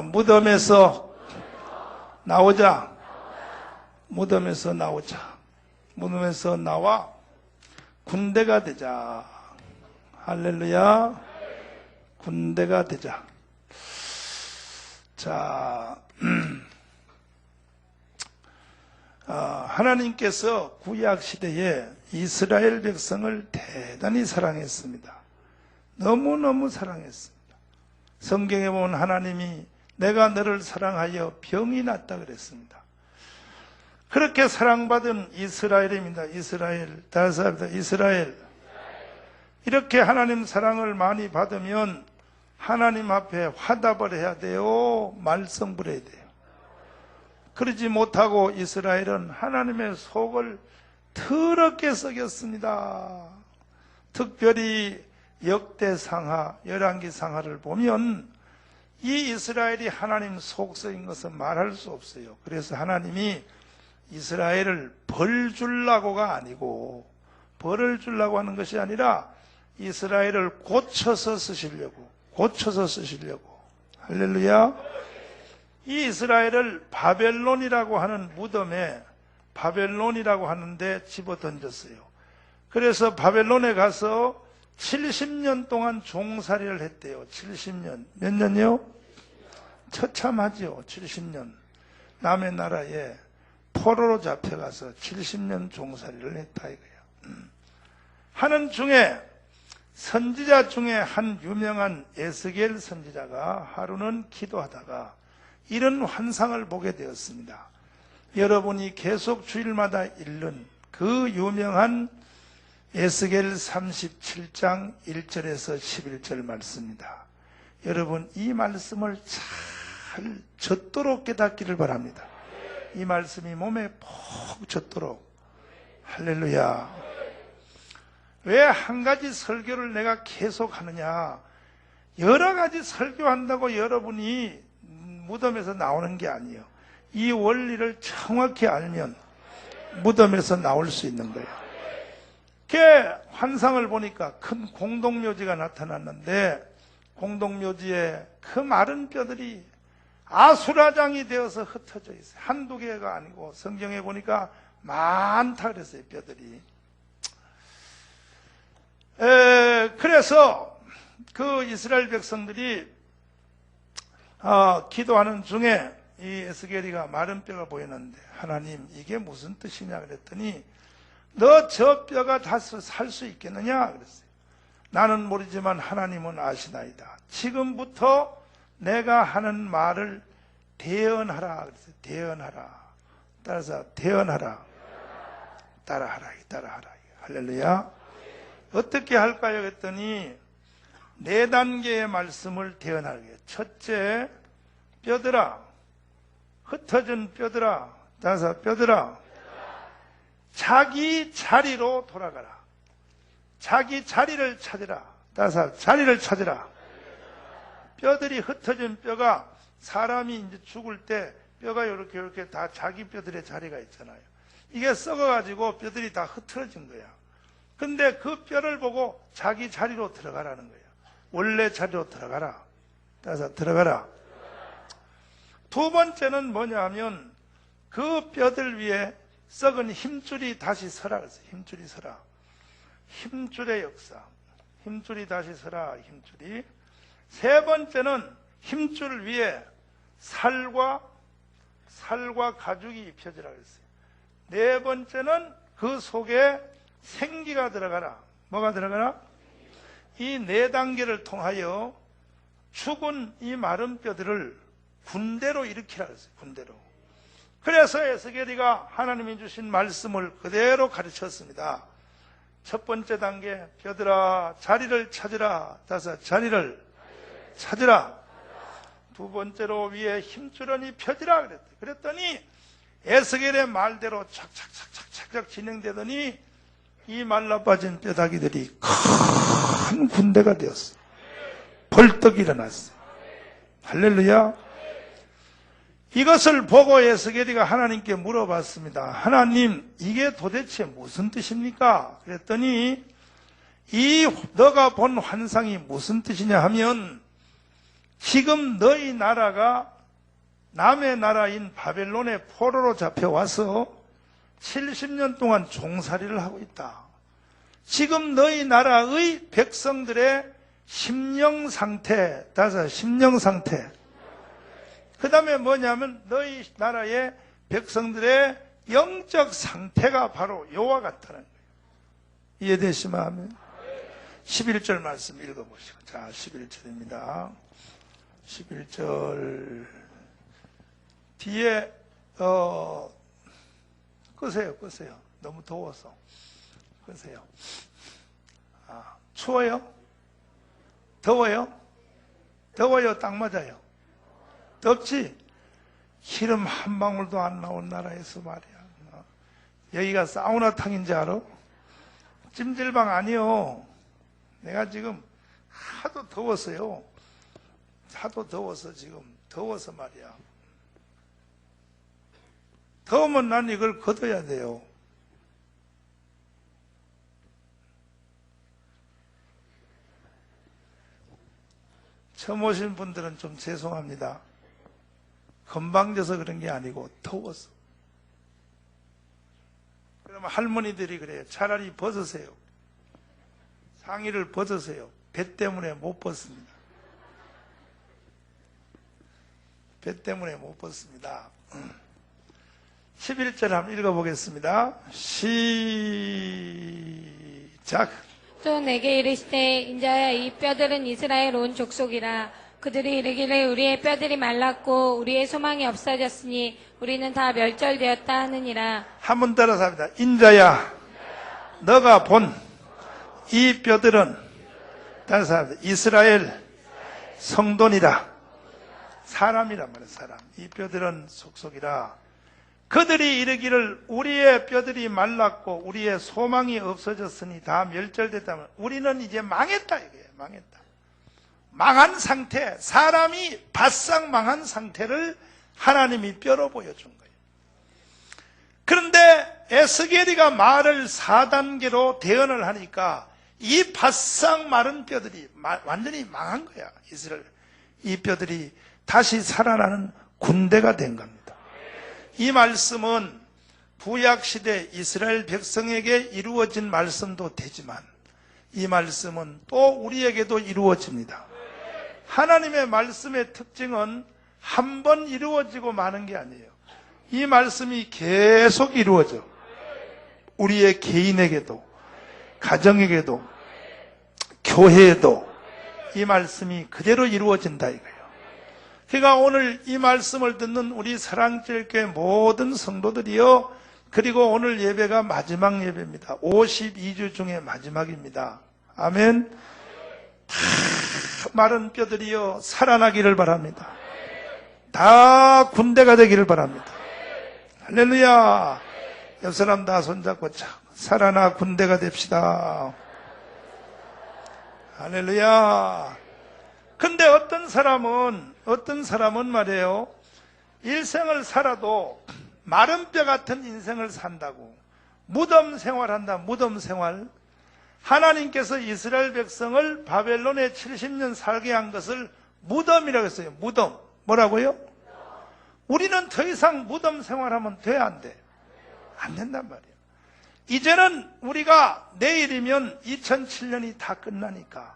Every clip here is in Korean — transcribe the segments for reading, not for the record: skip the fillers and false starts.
무덤에서 나오자. 무덤에서 나오자. 무덤에서 나와 군대가 되자. 할렐루야. 군대가 되자. 자, 하나님께서 구약 시대에 이스라엘 백성을 대단히 사랑했습니다. 너무너무 사랑했습니다. 성경에 보면 하나님이 내가 너를 사랑하여 병이 났다 그랬습니다. 그렇게 사랑받은 이스라엘입니다. 이스라엘. 다시 합니다. 이스라엘. 이렇게 하나님 사랑을 많이 받으면 하나님 앞에 화답을 해야 돼요? 말썽부려야 돼요? 그러지 못하고 이스라엘은 하나님의 속을 더럽게 썩였습니다. 특별히 역대상하, 열왕기상하를 보면 이 이스라엘이 하나님 속 썩인 것은 말할 수 없어요. 그래서 하나님이 이스라엘을 벌 주려고가 아니고, 벌을 주려고 하는 것이 아니라 이스라엘을 고쳐서 쓰시려고. 할렐루야. 이 이스라엘을 바벨론이라고 하는 무덤에, 바벨론이라고 하는데 집어 던졌어요. 그래서 바벨론에 가서 70년 동안 종살이를 했대요. 70년. 몇 년이요? 처참하죠. 70년. 남의 나라에 포로로 잡혀가서 70년 종살이를 했다 이거예요. 하는 중에 선지자 중에 한 유명한 에스겔 선지자가 하루는 기도하다가 이런 환상을 보게 되었습니다. 여러분이 계속 주일마다 읽는 그 유명한 에스겔 37장 1절에서 11절 말씀입니다. 여러분 이 말씀을 잘 젖도록 깨닫기를 바랍니다. 이 말씀이 몸에 푹 젖도록. 할렐루야. 왜 한 가지 설교를 내가 계속 하느냐? 여러 가지 설교한다고 여러분이 무덤에서 나오는 게 아니에요. 이 원리를 정확히 알면 무덤에서 나올 수 있는 거예요. 그 환상을 보니까 큰 공동묘지가 나타났는데 공동묘지에 그 마른 뼈들이 아수라장이 되어서 흩어져 있어요. 한두 개가 아니고 성경에 보니까 많다 그랬어요. 뼈들이. 그래서 그 이스라엘 백성들이 기도하는 중에 이 에스겔이가 마른 뼈가 보이는데 하나님 이게 무슨 뜻이냐 그랬더니 너 저 뼈가 다 살 수 있겠느냐 그랬어요. 나는 모르지만 하나님은 아시나이다. 지금부터 내가 하는 말을 대언하라 그랬어요. 대언하라. 따라서 대언하라. 따라하라. 할렐루야. 어떻게 할까요? 그랬더니 4단계의 말씀을 대언하게. 첫째, 뼈들아, 흩어진 뼈들아, 따라서 뼈들아, 자기 자리로 돌아가라. 자기 자리를 찾으라. 따라서 자리를 찾으라. 뼈들이 흩어진 뼈가 사람이 이제 죽을 때 뼈가 이렇게 다 자기 뼈들의 자리가 있잖아요. 이게 썩어가지고 뼈들이 다 흐트러진 거야. 근데 그 뼈를 보고 자기 자리로 들어가라는 거예요. 원래 자리로 들어가라. 따라서 들어가라. 두 번째는 뭐냐 하면 그 뼈들 위에 썩은 힘줄이 다시 서라 그랬어요. 힘줄이 서라. 힘줄의 역사. 힘줄이 다시 서라. 힘줄이. 세 번째는 힘줄 위에 살과 가죽이 입혀지라 그랬어요. 네 번째는 그 속에 생기가 들어가라. 뭐가 들어가라? 이 4단계를 통하여 죽은 이 마른 뼈들을 군대로 일으키라 그랬어요. 군대로. 그래서 에스겔이가 하나님이 주신 말씀을 그대로 가르쳤습니다. 첫 번째 단계, 뼈들아 자리를 찾으라. 다섯, 자리를 찾으라. 두 번째로 위에 힘줄은 펴지라 그랬더니 에스겔의 말대로 착착 진행되더니 이 말라빠진 뼈다귀들이 큰 군대가 되었어요. 벌떡 일어났어요. 할렐루야. 이것을 보고 에스겔이가 하나님께 물어봤습니다. 하나님, 이게 도대체 무슨 뜻입니까? 그랬더니 이 너가 본 환상이 무슨 뜻이냐 하면 지금 너희 나라가 남의 나라인 바벨론의 포로로 잡혀와서 70년 동안 종살이를 하고 있다. 지금 너희 나라의 백성들의 심령상태, 심령상태. 그 다음에 뭐냐면 너희 나라의 백성들의 영적 상태가 바로 요와 같다는 거예요. 이해되시면 하면 11절 말씀 읽어보시고. 자, 11절입니다. 11절 뒤에 끄세요. 너무 더워서 끄세요. 추워요? 더워요? 더워요? 딱 맞아요? 덥지? 기름 한 방울도 안 나온 나라에서 말이야. 여기가 사우나탕인지 알아? 찜질방 아니요. 내가 지금 하도 더웠어요. 하도 더워서 지금 더워서 말이야. 더우면 난 이걸 걷어야 돼요. 처음 오신 분들은 좀 죄송합니다. 건방져서 그런 게 아니고 더워서. 그러면 할머니들이 그래요. 차라리 벗으세요. 상의를 벗으세요. 배 때문에 못 벗습니다. 배 때문에 못 벗습니다. 11절 한번 읽어보겠습니다. 시작. 또 내게 이르시되 인자야 이 뼈들은 이스라엘 온 족속이라. 그들이 이르기를 우리의 뼈들이 말랐고 우리의 소망이 없어졌으니 우리는 다 멸절되었다 하느니라. 한 번 따라서 합니다. 인자야 너가 본 이 뼈들은 따라서 합니다. 이스라엘 성도니라. 사람이란 말이에요. 사람. 이 뼈들은 속속이라. 그들이 이르기를 우리의 뼈들이 말랐고 우리의 소망이 없어졌으니 다 멸절됐다면 우리는 이제 망했다 이거예요. 망했다. 망한 상태, 사람이 바싹 망한 상태를 하나님이 뼈로 보여준 거예요. 그런데 에스겔이가 말을 4단계로 대언을 하니까 이 바싹 마른 뼈들이 완전히 망한 거야. 이스라엘. 이 뼈들이 다시 살아나는 군대가 된 겁니다. 이 말씀은 구약시대 이스라엘 백성에게 이루어진 말씀도 되지만 이 말씀은 또 우리에게도 이루어집니다. 하나님의 말씀의 특징은 한 번 이루어지고 마는 게 아니에요. 이 말씀이 계속 이루어져. 우리의 개인에게도, 가정에게도, 교회에도 이 말씀이 그대로 이루어진다 이거예요. 그러니까 오늘 이 말씀을 듣는 우리 사랑제일교회 모든 성도들이요, 그리고 오늘 예배가 마지막 예배입니다. 52주 중에 마지막입니다. 아멘. 다 마른 뼈들이요 살아나기를 바랍니다. 다 군대가 되기를 바랍니다. 할렐루야. 옆 사람 다 손잡고 살아나 군대가 됩시다. 할렐루야. 근데 어떤 사람은 말이에요, 일생을 살아도 마른 뼈 같은 인생을 산다고, 무덤 생활한다. 무덤 생활. 하나님께서 이스라엘 백성을 바벨론에 70년 살게 한 것을 무덤이라고 했어요. 무덤. 뭐라고요? 우리는 더 이상 무덤 생활하면 돼, 안 돼? 안 된단 말이에요. 이제는 우리가 내일이면 2007년이 다 끝나니까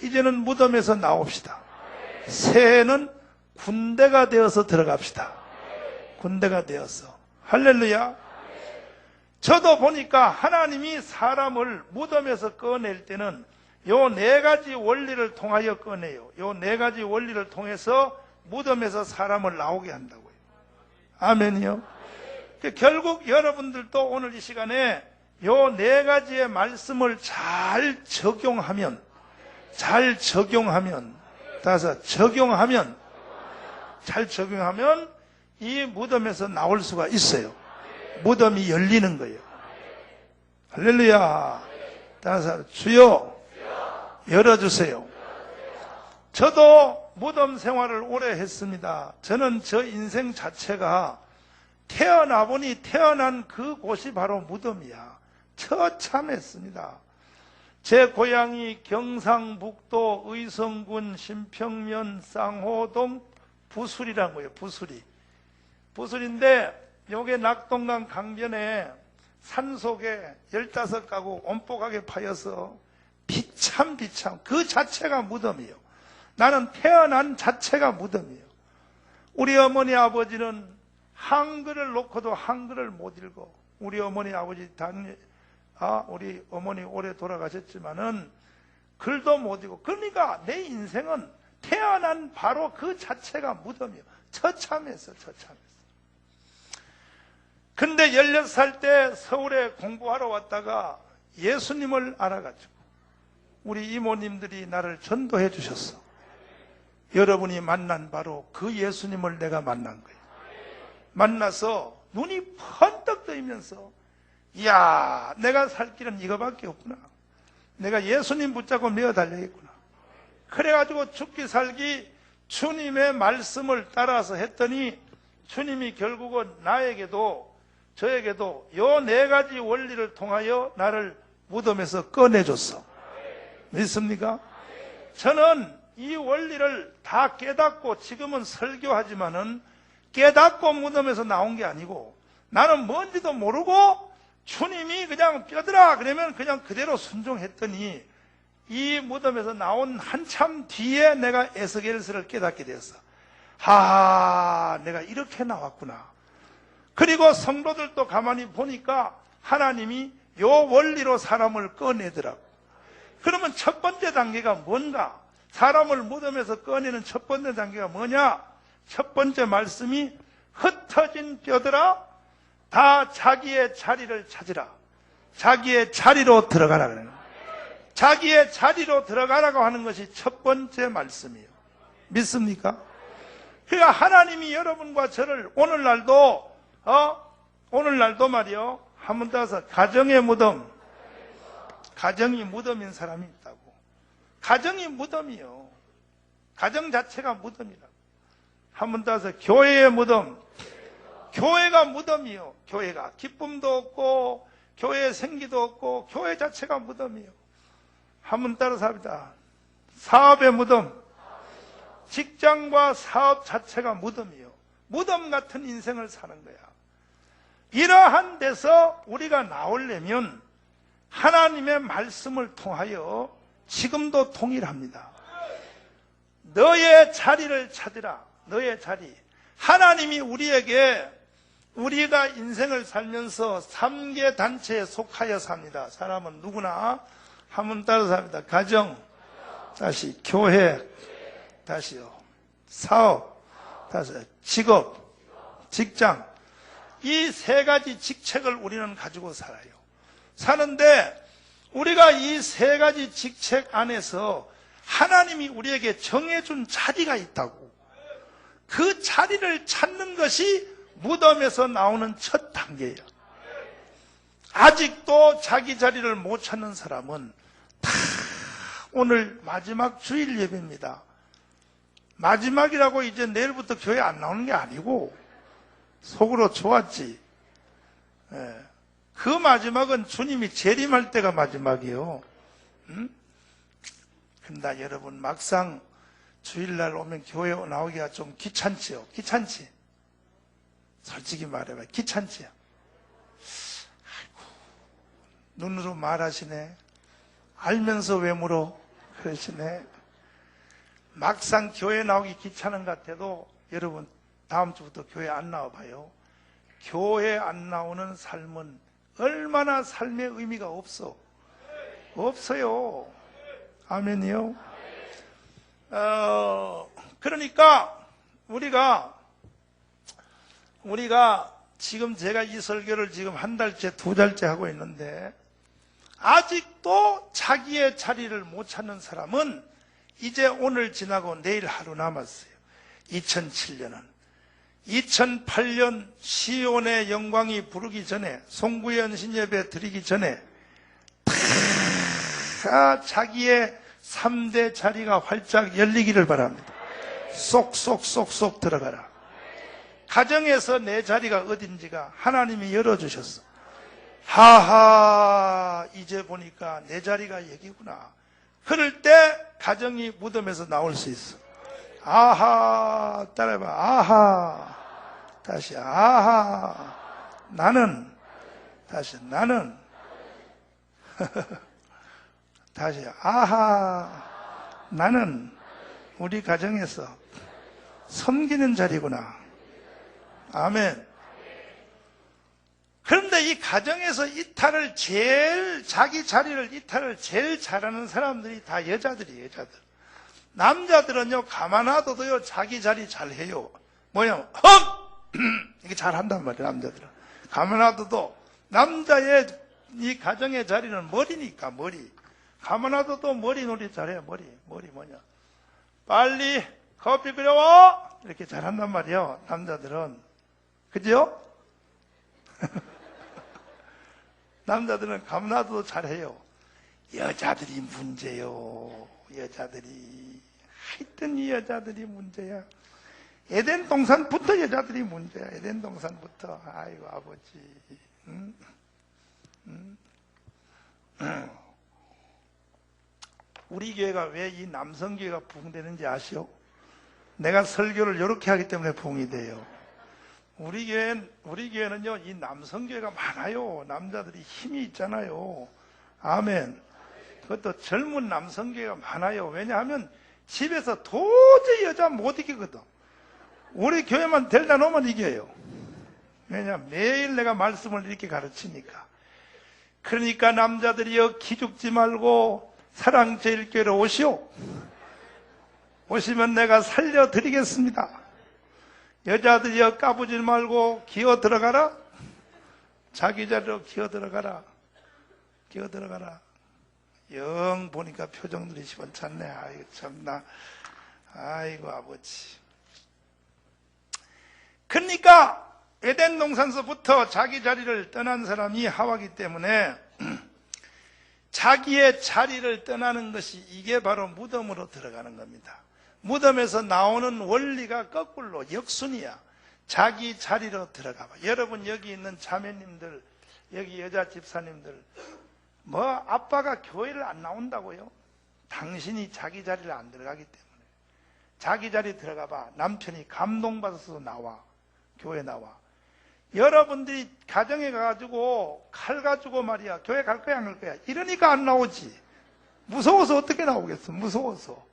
이제는 무덤에서 나옵시다. 새해는 군대가 되어서 들어갑시다. 군대가 되어서. 할렐루야. 저도 보니까 하나님이 사람을 무덤에서 꺼낼 때는 요 4가지 원리를 통하여 꺼내요. 요 4가지 원리를 통해서 무덤에서 사람을 나오게 한다고요. 아멘이요. 결국 여러분들도 오늘 이 시간에 요 4가지의 말씀을 잘 적용하면 이 무덤에서 나올 수가 있어요. 무덤이 열리는 거예요. 할렐루야. 따라서 주여 열어주세요. 저도 무덤 생활을 오래 했습니다. 저는 저 인생 자체가 태어나 보니 태어난 그곳이 바로 무덤이야. 처참했습니다. 제 고향이 경상북도 의성군 신평면 쌍호동 부술이라는 거예요. 부술인데 요게 낙동강 강변에 산속에 15가구 온복하게 파여서 비참 그 자체가 무덤이에요. 나는 태어난 자체가 무덤이에요. 우리 어머니 아버지는 한글을 놓고도 한글을 못 읽어. 우리 어머니 아버지 우리 어머니 오래 돌아가셨지만은 글도 못 읽고. 그러니까 내 인생은 태어난 바로 그 자체가 무덤이에요. 처참했어. 근데 16살 때 서울에 공부하러 왔다가 예수님을 알아가지고 우리 이모님들이 나를 전도해 주셨어. 여러분이 만난 바로 그 예수님을 내가 만난 거예요. 만나서 눈이 번뜩 뜨이면서 이야, 내가 살 길은 이거밖에 없구나. 내가 예수님 붙잡고 메어 달려야겠구나. 그래가지고 죽기 살기 주님의 말씀을 따라서 했더니 주님이 결국은 나에게도 저에게도 요 4가지 원리를 통하여 나를 무덤에서 꺼내줬어. 믿습니까? 저는 이 원리를 다 깨닫고 지금은 설교하지만은 깨닫고 무덤에서 나온 게 아니고 나는 뭔지도 모르고 주님이 그냥 뼈들아 그러면 그냥 그대로 순종했더니 이 무덤에서 나온 한참 뒤에 내가 에스겔서를 깨닫게 되었어. 내가 이렇게 나왔구나. 그리고 성도들도 가만히 보니까 하나님이 요 원리로 사람을 꺼내더라고. 그러면 첫 번째 단계가 뭔가? 사람을 무덤에서 꺼내는 첫 번째 단계가 뭐냐? 첫 번째 말씀이 흩어진 뼈들아 다 자기의 자리를 찾으라. 자기의 자리로 들어가라 그래요. 자기의 자리로 들어가라고 하는 것이 첫 번째 말씀이에요. 믿습니까? 그러니까 하나님이 여러분과 저를 오늘날도 말이요. 한번 따서 가정의 무덤, 가정이 무덤인 사람이 있다고. 가정이 무덤이요. 가정 자체가 무덤이라고. 한번 따서 교회의 무덤, 교회가 무덤이요. 교회가 기쁨도 없고 교회의 생기도 없고 교회 자체가 무덤이요. 한번 따라서 합니다. 사업의 무덤, 직장과 사업 자체가 무덤이요. 무덤 같은 인생을 사는 거야. 이러한 데서 우리가 나오려면 하나님의 말씀을 통하여 지금도 동일합니다. 너의 자리를 찾으라. 너의 자리. 하나님이 우리에게 우리가 인생을 살면서 3개 단체에 속하여 삽니다. 사람은 누구나 한번 따라서 합니다. 가정, 다시 교회, 다시요 사업, 다시 직업, 직장. 이 3가지 직책을 우리는 가지고 살아요. 사는데 우리가 이 3가지 직책 안에서 하나님이 우리에게 정해준 자리가 있다고. 그 자리를 찾는 것이 무덤에서 나오는 첫 단계예요. 아직도 자기 자리를 못 찾는 사람은 다 오늘 마지막 주일 예배입니다. 마지막이라고 이제 내일부터 교회 안 나오는 게 아니고 속으로 좋았지. 그 마지막은 주님이 재림할 때가 마지막이에요. 근데 여러분 막상 주일날 오면 교회 나오기가 좀 귀찮지요. 귀찮지? 솔직히 말해봐. 귀찮지요? 아이고, 눈으로 말하시네. 알면서 왜 물어? 그러시네. 막상 교회 나오기 귀찮은 것 같아도 여러분 다음 주부터 교회 안 나와봐요. 교회 안 나오는 삶은 얼마나 삶의 의미가 없어. 없어요. 아멘이요. 그러니까 우리가 지금 제가 이 설교를 지금 1달째, 2달째 하고 있는데 아직도 자기의 자리를 못 찾는 사람은 이제 오늘 지나고 내일 하루 남았어요. 2007년은 2008년 시온의 영광이 부르기 전에, 송구의 신예배 드리기 전에 다 자기의 3대 자리가 활짝 열리기를 바랍니다. 쏙쏙쏙쏙 들어가라. 가정에서 내 자리가 어딘지가 하나님이 열어주셨어. 하하, 이제 보니까 내 자리가 여기구나. 그럴 때 가정이 무덤에서 나올 수 있어. 아하, 따라해봐. 아하. 다시 아하. 나는. 다시 나는. 다시 아하. 나는 우리 가정에서 섬기는 자리구나. 아멘. 그런데 이 가정에서 자기 자리를 이탈을 제일 잘하는 사람들이 다 여자들이에요, 여자들. 남자들은요, 가만 놔둬도요, 자기 자리 잘해요. 뭐냐, 이게 잘한단 말이에요, 남자들은. 가만 놔둬도, 남자의 이 가정의 자리는 머리니까, 머리. 가만 놔둬도 머리 놀이 잘해요, 머리 뭐냐. 빨리 커피 끓여와! 이렇게 잘한단 말이에요, 남자들은. 그죠? 남자들은 가만 놔둬도 잘해요. 여자들이 문제요. 여자들이. 하여튼 이 여자들이 문제야. 에덴 동산부터 여자들이 문제야. 에덴 동산부터. 아이고 아버지. 우리 교회가 왜 이 남성교회가 부흥되는지 아시오? 내가 설교를 이렇게 하기 때문에 부흥이 돼요. 우리 교회는요, 이 남성교회가 많아요. 남자들이 힘이 있잖아요. 아멘. 그것도 젊은 남성교회가 많아요. 왜냐하면 집에서 도저히 여자 못 이기거든. 우리 교회만 데려다 놓으면 이겨요. 왜냐하면 매일 내가 말씀을 이렇게 가르치니까. 그러니까 남자들이요, 기죽지 말고 사랑제일교회로 오시오. 오시면 내가 살려드리겠습니다. 여자들이여, 까부지 말고 기어 들어가라. 자기 자리로 기어 들어가라. 기어 들어가라. 영 보니까 표정들이 시원찮네. 아이고 참나. 아이고 아버지. 그러니까 에덴 동산서부터 자기 자리를 떠난 사람이 하와이기 때문에 자기의 자리를 떠나는 것이 이게 바로 무덤으로 들어가는 겁니다. 무덤에서 나오는 원리가 거꾸로 역순이야. 자기 자리로 들어가 봐. 여러분 여기 있는 자매님들, 여기 여자 집사님들, 뭐 아빠가 교회를 안 나온다고요? 당신이 자기 자리를 안 들어가기 때문에. 자기 자리 들어가 봐. 남편이 감동받아서 나와. 교회 나와. 여러분들이 가정에 가가지고 칼 가지고 말이야, 교회 갈 거야 안 갈 거야? 이러니까 안 나오지. 무서워서 어떻게 나오겠어? 무서워서.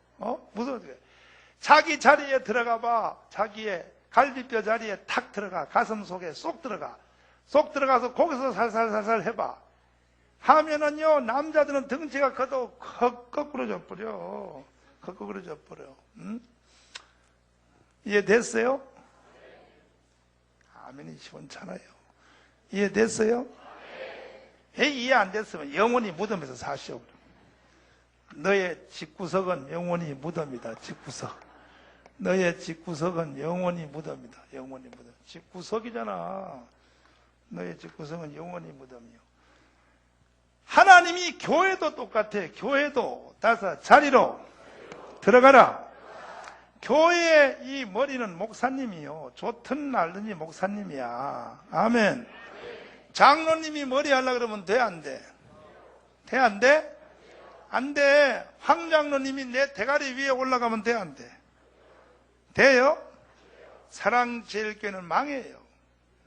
무서워서. 자기 자리에 들어가 봐. 자기의 갈비뼈 자리에 탁 들어가. 가슴 속에 쏙 들어가. 쏙 들어가서 거기서 살살살살 해봐. 하면은요, 남자들은 덩치가 커도 거꾸로져 버려. 거꾸로져 버려. 응? 이해됐어요? 아멘이 시원찮아요. 이해됐어요? 이해 안 됐으면 영원히 무덤에서 사시오. 너의 집구석은 영원히 무덤이다. 집구석. 너의 집구석은 영원히 무덤이다. 영원히 무덤. 집구석이잖아. 너의 집구석은 영원히 무덤이요. 하나님이 교회도 똑같아. 교회도 다섯 자리로 들어가라. 교회의 이 머리는 목사님이요. 좋든 날든지 목사님이야. 아멘. 장로님이 머리 하려고 그러면 돼, 안 돼? 돼, 안 돼? 안 돼. 황 장로님이 내 대가리 위에 올라가면 돼, 안 돼? 돼요? 사랑제일교회는 망해요.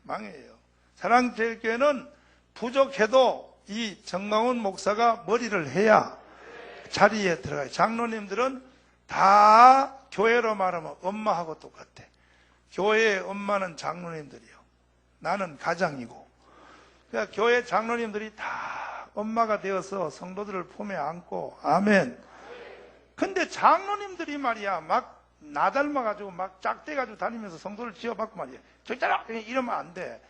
망해요. 사랑제일교회는 부족해도 이 정강훈 목사가 머리를 해야 자리에 들어가요. 장로님들은 다 교회로 말하면 엄마하고 똑같아. 교회의 엄마는 장로님들이요. 나는 가장이고. 그러니까 교회 장로님들이 다 엄마가 되어서 성도들을 품에 안고, 아멘. 근데 장로님들이 말이야, 막 나 닮아가지고 막 짝대가지고 다니면서 성도를 지어받고 말이야. 저기 따라! 이러면 안 돼.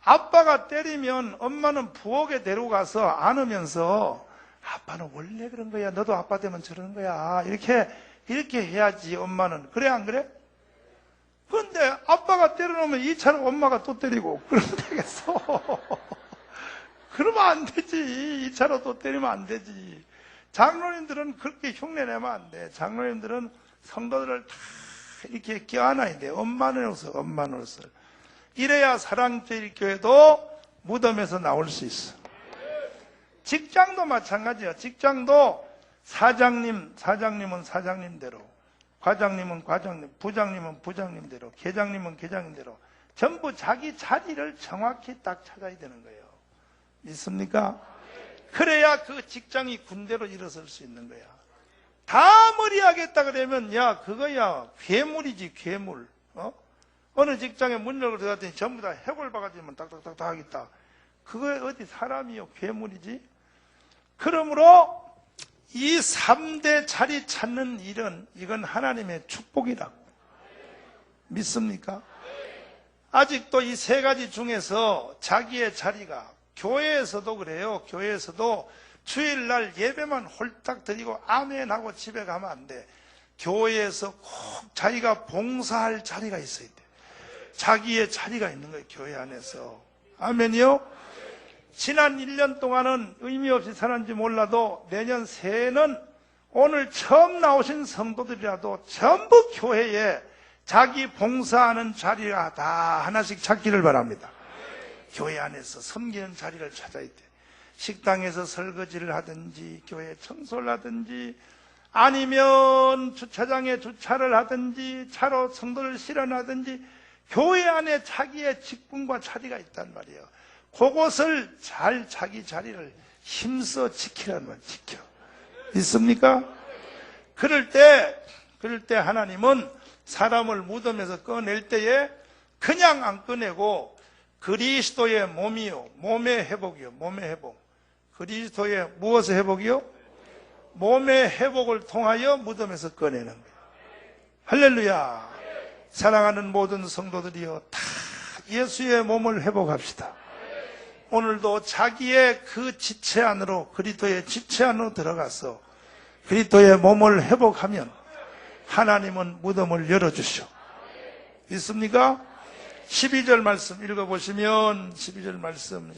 아빠가 때리면 엄마는 부엌에 데려가서 안으면서 아빠는 원래 그런 거야. 너도 아빠 되면 저러는 거야. 이렇게 해야지, 엄마는. 그래, 안 그래? 그런데 아빠가 때려놓으면 2차로 엄마가 또 때리고, 그러면 되겠어. 그러면 안 되지. 2차로 또 때리면 안 되지. 장로님들은 그렇게 흉내내면 안 돼. 장로님들은 성도들을 다 이렇게 껴안아야 돼. 엄마 노릇을. 이래야 사랑제일교회도 무덤에서 나올 수 있어. 직장도 마찬가지야. 직장도 사장님은 사장님대로, 과장님은 과장님, 부장님은 부장님대로, 계장님은 계장님대로 전부 자기 자리를 정확히 딱 찾아야 되는 거예요. 믿습니까? 그래야 그 직장이 군대로 일어설 수 있는 거야. 다 머리하겠다 그러면 야 그거야 괴물이지 괴물. 어느 직장에 문 열고 들어갔더니 전부 다 해골 바가지만 딱딱딱 하겠다. 그거 어디 사람이요 괴물이지. 그러므로 이 3대 자리 찾는 일은 이건 하나님의 축복이라고 믿습니까? 아직도 이 3가지 중에서 자기의 자리가 교회에서도 그래요. 교회에서도 주일날 예배만 홀딱 드리고 아멘하고 집에 가면 안 돼. 교회에서 꼭 자기가 봉사할 자리가 있어야 돼. 자기의 자리가 있는 거예요. 교회 안에서. 아멘이요? 지난 1년 동안은 의미 없이 살았는지 몰라도 내년 새해는 오늘 처음 나오신 성도들이라도 전부 교회에 자기 봉사하는 자리가 다 하나씩 찾기를 바랍니다. 교회 안에서 섬기는 자리를 찾아야 돼. 식당에서 설거지를 하든지 교회 청소를 하든지 아니면 주차장에 주차를 하든지 차로 성도를 실현하든지 교회 안에 자기의 직분과 자리가 있단 말이에요. 그것을 잘 자기 자리를 힘써 지키라는 말 지켜. 있습니까? 그럴 때 하나님은 사람을 무덤에서 꺼낼 때에 그냥 안 꺼내고 그리스도의 몸이요. 몸의 회복이요. 몸의 회복. 그리스도의 무엇의 회복이요? 몸의 회복을 통하여 무덤에서 꺼내는 거예요. 할렐루야. 사랑하는 모든 성도들이요. 다 예수의 몸을 회복합시다. 오늘도 자기의 그 지체 안으로 그리스도의 지체 안으로 들어가서 그리스도의 몸을 회복하면 하나님은 무덤을 열어주시오. 있습니까? 12절 말씀 읽어보시면 12절 말씀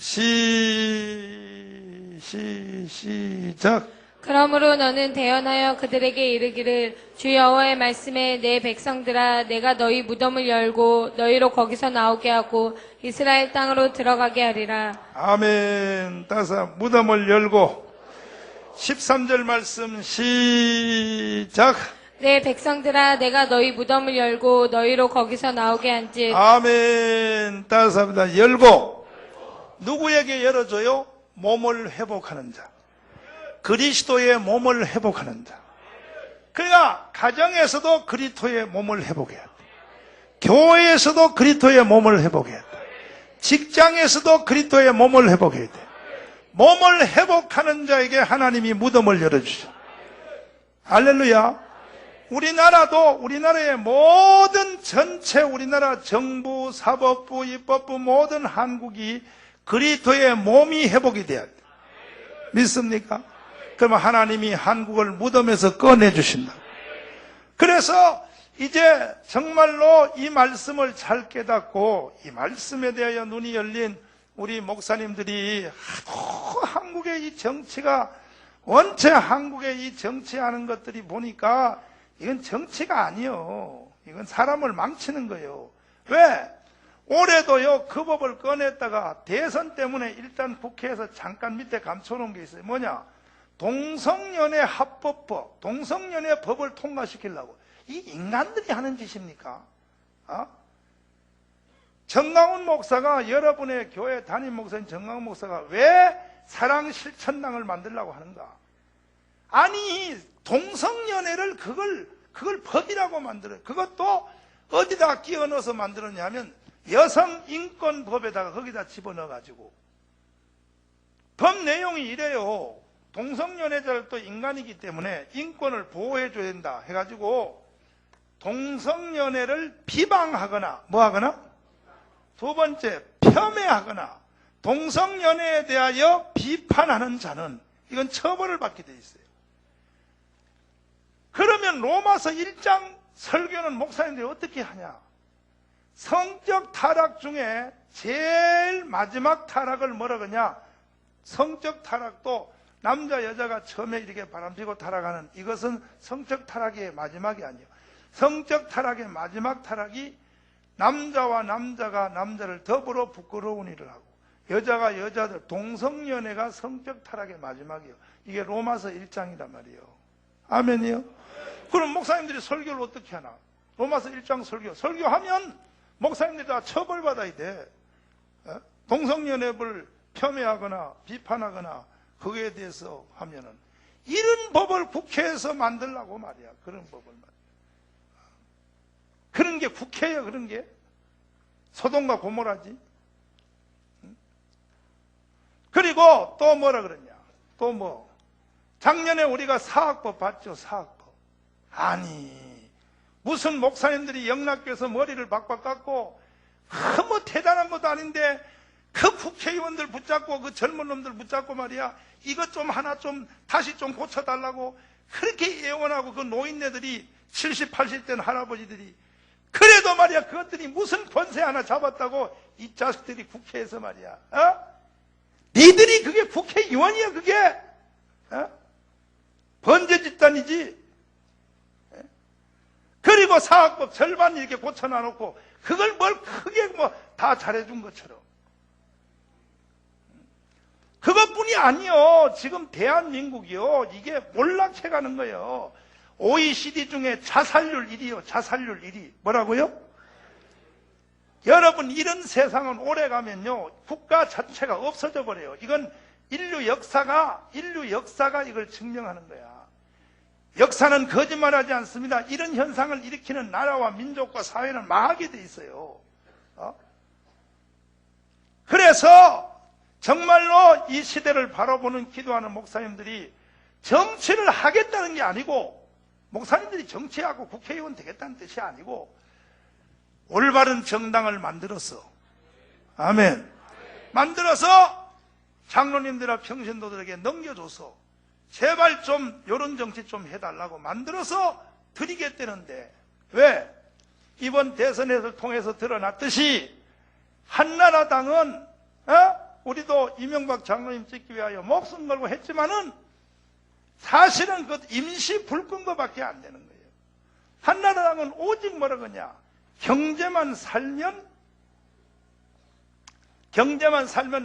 시작. 그러므로 너는 대언하여 그들에게 이르기를 주 여호와의 말씀에 내 백성들아 내가 너희 무덤을 열고 너희로 거기서 나오게 하고 이스라엘 땅으로 들어가게 하리라. 아멘. 따서 무덤을 열고 13절 말씀 시작. 내 백성들아 내가 너희 무덤을 열고 너희로 거기서 나오게 한즉. 아멘. 따서 합니다. 열고 누구에게 열어줘요? 몸을 회복하는 자. 그리스도의 몸을 회복하는 자. 그러니까 가정에서도 그리스도의 몸을 회복해야 돼. 교회에서도 그리스도의 몸을 회복해야 돼. 직장에서도 그리스도의 몸을 회복해야 돼. 몸을 회복하는 자에게 하나님이 무덤을 열어주셔. 할렐루야. 우리나라의 모든 전체 우리나라 정부, 사법부, 입법부 모든 한국이 그리스도의 몸이 회복이 돼야 돼. 믿습니까? 그러면 하나님이 한국을 무덤에서 꺼내주신다. 그래서 이제 정말로 이 말씀을 잘 깨닫고 이 말씀에 대하여 눈이 열린 우리 목사님들이 한국의 이 정치가 원체 한국의 이 정치하는 것들이 보니까 이건 정치가 아니요. 이건 사람을 망치는 거예요. 왜? 올해도요 그 법을 꺼냈다가 대선 때문에 일단 국회에서 잠깐 밑에 감춰놓은 게 있어요. 뭐냐? 동성연애 합법법, 동성연애 법을 통과시키려고. 이 인간들이 하는 짓입니까? 정강훈 목사가, 여러분의 교회 담임 목사인 정강훈 목사가 왜 사랑실천당을 만들려고 하는가? 아니 동성연애를 그걸 법이라고 만들어요. 그것도 어디다 끼워 넣어서 만들었냐면 여성인권법에다가 거기다 집어넣어가지고 법 내용이 이래요. 동성연애자를 또 인간이기 때문에 인권을 보호해줘야 된다 해가지고 동성연애를 비방하거나 뭐하거나 두 번째 폄훼하거나 동성연애에 대하여 비판하는 자는 이건 처벌을 받게 돼 있어요. 그러면 로마서 1장 설교는 목사님들이 어떻게 하냐? 성적 타락 중에 제일 마지막 타락을 뭐라고 하냐? 성적 타락도 남자 여자가 처음에 이렇게 바람피고 타락하는 이것은 성적 타락의 마지막이 아니에요. 성적 타락의 마지막 타락이 남자와 남자가 남자를 더불어 부끄러운 일을 하고 여자가 여자들, 동성연애가 성적 타락의 마지막이요. 이게 로마서 1장이란 말이에요. 아멘이요? 그럼 목사님들이 설교를 어떻게 하나? 로마서 1장 설교하면 목사님들이 다 처벌받아야 돼. 동성연애를 폄훼하거나 비판하거나 거기에 대해서 하면은 이런 법을 국회에서 만들라고 말이야. 그런 법을 말이야. 그런 게 국회예요. 그런 게 소돔과 고모라지. 그리고 또 뭐라 그러냐? 또 뭐? 작년에 우리가 사학법 봤죠? 사학법. 아니 무슨 목사님들이 영락교에서 머리를 박박 깎고 뭐 대단한 것도 아닌데 그 국회의원들 붙잡고 그 젊은 놈들 붙잡고 말이야 이것 좀 하나 좀 다시 좀 고쳐달라고 그렇게 예언하고 그 노인네들이 70, 80된 할아버지들이 그래도 말이야 그것들이 무슨 권세 하나 잡았다고 이 자식들이 국회에서 말이야 니들이 그게 국회의원이야 그게 번제 집단이지. 그리고 사학법 절반 이렇게 고쳐놔놓고 그걸 뭘 크게 뭐 다 잘해준 것처럼 그것뿐이 아니요. 지금 대한민국이요 이게 몰락해가는 거예요. OECD 중에 자살률 1위요. 자살률 1위. 뭐라고요? 여러분 이런 세상은 오래가면요 국가 자체가 없어져 버려요. 이건 인류 역사가 이걸 증명하는 거야. 역사는 거짓말하지 않습니다. 이런 현상을 일으키는 나라와 민족과 사회는 망하게 돼 있어요. 그래서 정말로 이 시대를 바라보는 기도하는 목사님들이 정치를 하겠다는 게 아니고 목사님들이 정치하고 국회의원 되겠다는 뜻이 아니고 올바른 정당을 만들어서 아멘 만들어서 장로님들과 평신도들에게 넘겨줘서 제발 좀 이런 정치 좀 해달라고 만들어서 드리겠다는데 왜? 이번 대선에서 통해서 드러났듯이 한나라당은 우리도 이명박 장로님 찍기 위하여 목숨 걸고 했지만은 사실은 그 임시 불끈 거밖에 안 되는 거예요. 한나라당은 오직 뭐라 그러냐 경제만 살면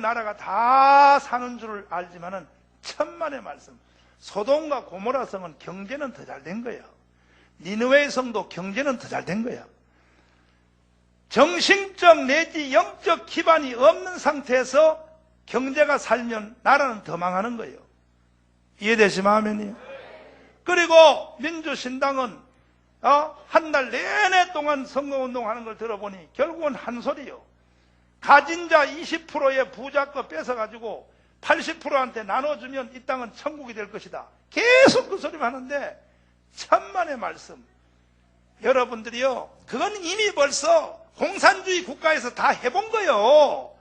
나라가 다 사는 줄 알지만은 천만의 말씀 소돔과 고모라 성은 경제는 더 잘 된 거예요. 니느웨 성도 경제는 더 잘 된 거예요. 정신적 내지 영적 기반이 없는 상태에서 경제가 살면 나라는 더 망하는 거예요. 이해되시면 아멘이요. 그리고 민주신당은 한 달 내내 동안 선거운동하는 걸 들어보니 결국은 한 소리요. 가진 자 20%의 부자 거 뺏어가지고 80%한테 나눠주면 이 땅은 천국이 될 것이다. 계속 그 소리만 하는데 천만의 말씀. 여러분들이요 그건 이미 벌써 공산주의 국가에서 다 해본 거예요.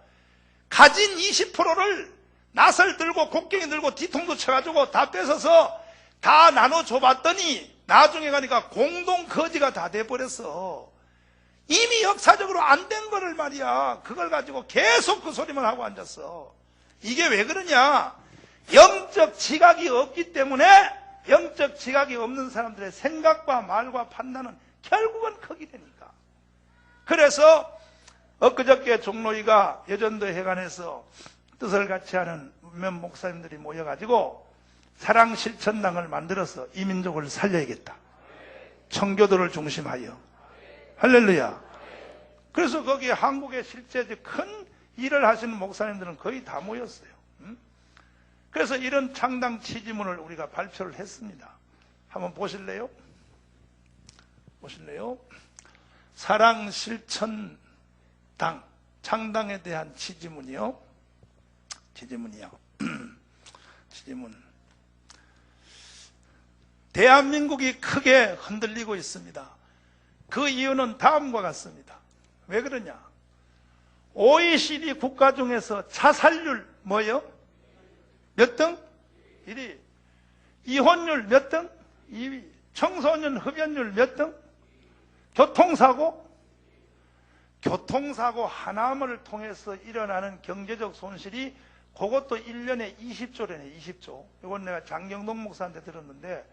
가진 20%를 낫을 들고 곡괭이 들고 뒤통수 쳐가지고 다 뺏어서 다 나눠줘봤더니 나중에 가니까 공동거지가 다 돼버렸어. 이미 역사적으로 안 된 거를 말이야. 그걸 가지고 계속 그 소리만 하고 앉았어. 이게 왜 그러냐? 영적 지각이 없기 때문에 영적 지각이 없는 사람들의 생각과 말과 판단은 결국은 크게 되니까. 그래서 엊그저께 종로이가 여전도 회관에서 뜻을 같이 하는 몇 목사님들이 모여가지고 사랑실천당을 만들어서 이 민족을 살려야겠다. 청교도를 중심하여. 할렐루야. 그래서 거기에 한국에 실제 큰 일을 하시는 목사님들은 거의 다 모였어요. 그래서 이런 창당 취지문을 우리가 발표를 했습니다. 한번 보실래요? 사랑실천당 창당에 대한 취지문이요. 취지문. 대한민국이 크게 흔들리고 있습니다. 그 이유는 다음과 같습니다. 왜 그러냐? OECD 국가 중에서 자살률 뭐요? 몇 등? 1위. 이혼율 몇 등? 2위. 청소년 흡연율 몇 등? 교통사고 하나를 통해서 일어나는 경제적 손실이 그것도 1년에 20조래네. 20조. 이건 내가 장경동 목사한테 들었는데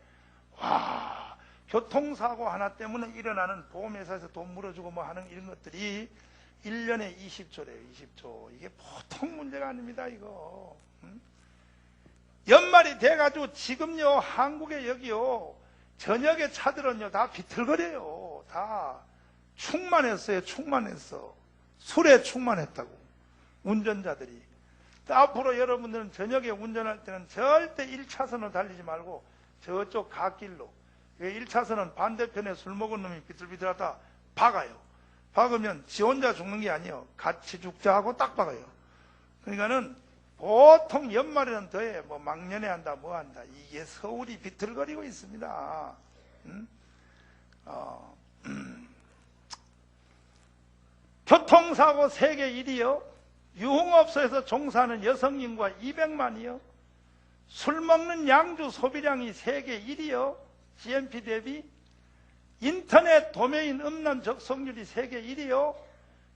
와, 교통사고 하나 때문에 일어나는 보험회사에서 돈 물어주고 뭐 하는 이런 것들이 1년에 20조래요. 20조. 이게 보통 문제가 아닙니다. 이거. 연말이 돼가지고 지금요 한국에 여기요 저녁에 차들은요 다 비틀거려요. 다 충만했어요. 충만했어. 술에 충만했다고 운전자들이. 앞으로 여러분들은 저녁에 운전할 때는 절대 1차선으로 달리지 말고 저쪽 갓길로, 1차선은 반대편에 술 먹은 놈이 비틀비틀하다 박아요. 박으면 지 혼자 죽는 게 아니에요. 같이 죽자 하고 딱 박아요. 그러니까는 보통 연말에는 더해. 뭐 막년에 한다 뭐 한다. 이게 서울이 비틀거리고 있습니다. 교통사고 세계 1위요. 유흥업소에서 종사하는 여성 인구가 200만이요. 술 먹는 양주 소비량이 세계 1위요. GNP 대비. 인터넷 도메인 음란 접속률이 세계 1위요.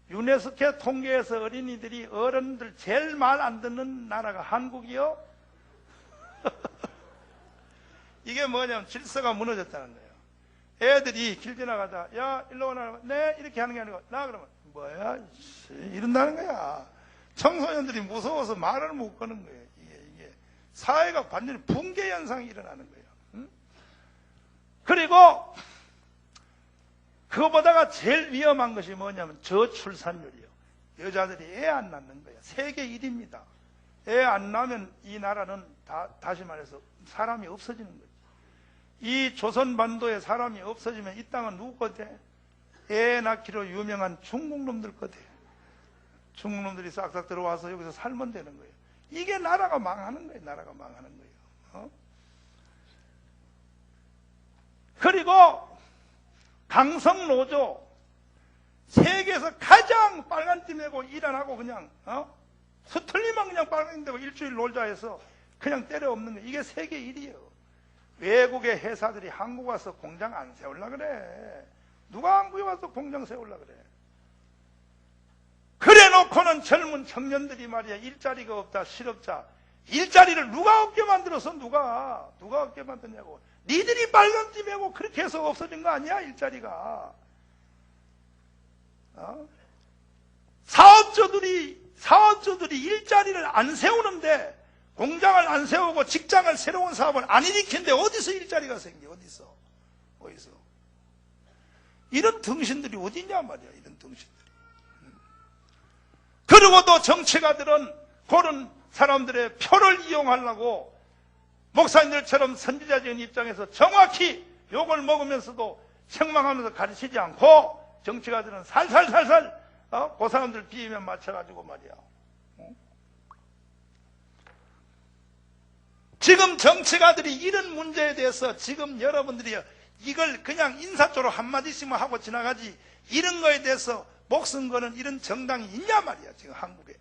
유네스코 통계에서 어린이들이 어른들 제일 말 안 듣는 나라가 한국이요. 이게 뭐냐면 질서가 무너졌다는 거예요. 애들이 길 지나가다 야 일로 오라 네 이렇게 하는 게 아니고 나 그러면 뭐야 이런다는 거야. 청소년들이 무서워서 말을 못 거는 거예요. 이게 사회가 완전히 붕괴 현상이 일어나는 거예요. 그리고 그거보다가 제일 위험한 것이 뭐냐면 저출산율이요. 여자들이 애 안 낳는 거예요. 세계 1위입니다. 애 안 낳으면 이 나라는 다시 말해서 사람이 없어지는 거죠. 이 조선반도에 사람이 없어지면 이 땅은 누구 거대? 애 낳기로 유명한 중국놈들 거대. 중국놈들이 싹싹 들어와서 여기서 살면 되는 거예요. 이게 나라가 망하는 거예요. 나라가 망하는 거예요. 그리고 강성노조, 세계에서 가장 빨간띠 메고 일 안 하고 그냥 수틀리면 그냥 빨간띠 메고 일주일 놀자 해서 그냥 때려 엎는 거예요. 이게 세계 1위예요. 외국의 회사들이 한국 와서 공장 안 세우려 그래. 누가 한국에 와서 공장 세우려 그래. 그래 놓고는 젊은 청년들이 말이야 일자리가 없다 실업자. 일자리를 누가 없게 만들어서 누가 없게 만드냐고. 니들이 빨간띠 메고 그렇게 해서 없어진 거 아니야 일자리가. 사업주들이 일자리를 안 세우는데, 공장을 안 세우고 직장을 새로운 사업을 안 일으키는데 어디서 일자리가 생겨? 어디서? 이런 등신들이 어디냐 말이야. 이런 등신들이. 그리고 또 정치가들은 그런 사람들의 표를 이용하려고 목사님들처럼 선지자적인 입장에서 정확히 욕을 먹으면서도 책망하면서 가르치지 않고 정치가들은 살살살살 그 사람들 비위면 맞춰가지고 말이야. 지금 정치가들이 이런 문제에 대해서 지금 여러분들이 이걸 그냥 인사조로 한마디씩만 하고 지나가지 이런 거에 대해서 목숨 거는 이런 정당이 있냐 말이야. 지금 한국에.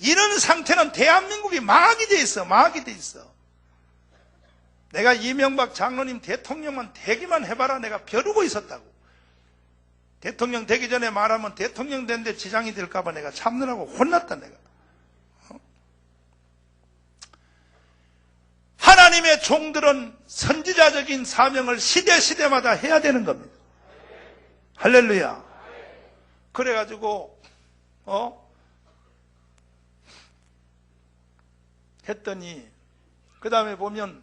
이런 상태는 대한민국이 망하게 돼 있어. 망하게 돼 있어. 내가 이명박 장로님 대통령만 되기만 해봐라. 내가 벼르고 있었다고. 대통령 되기 전에 말하면 대통령 되는데 지장이 될까봐 내가 참느라고 혼났다 내가. 하나님의 종들은 선지자적인 사명을 시대마다 해야 되는 겁니다. 할렐루야. 그래가지고 했더니 그 다음에 보면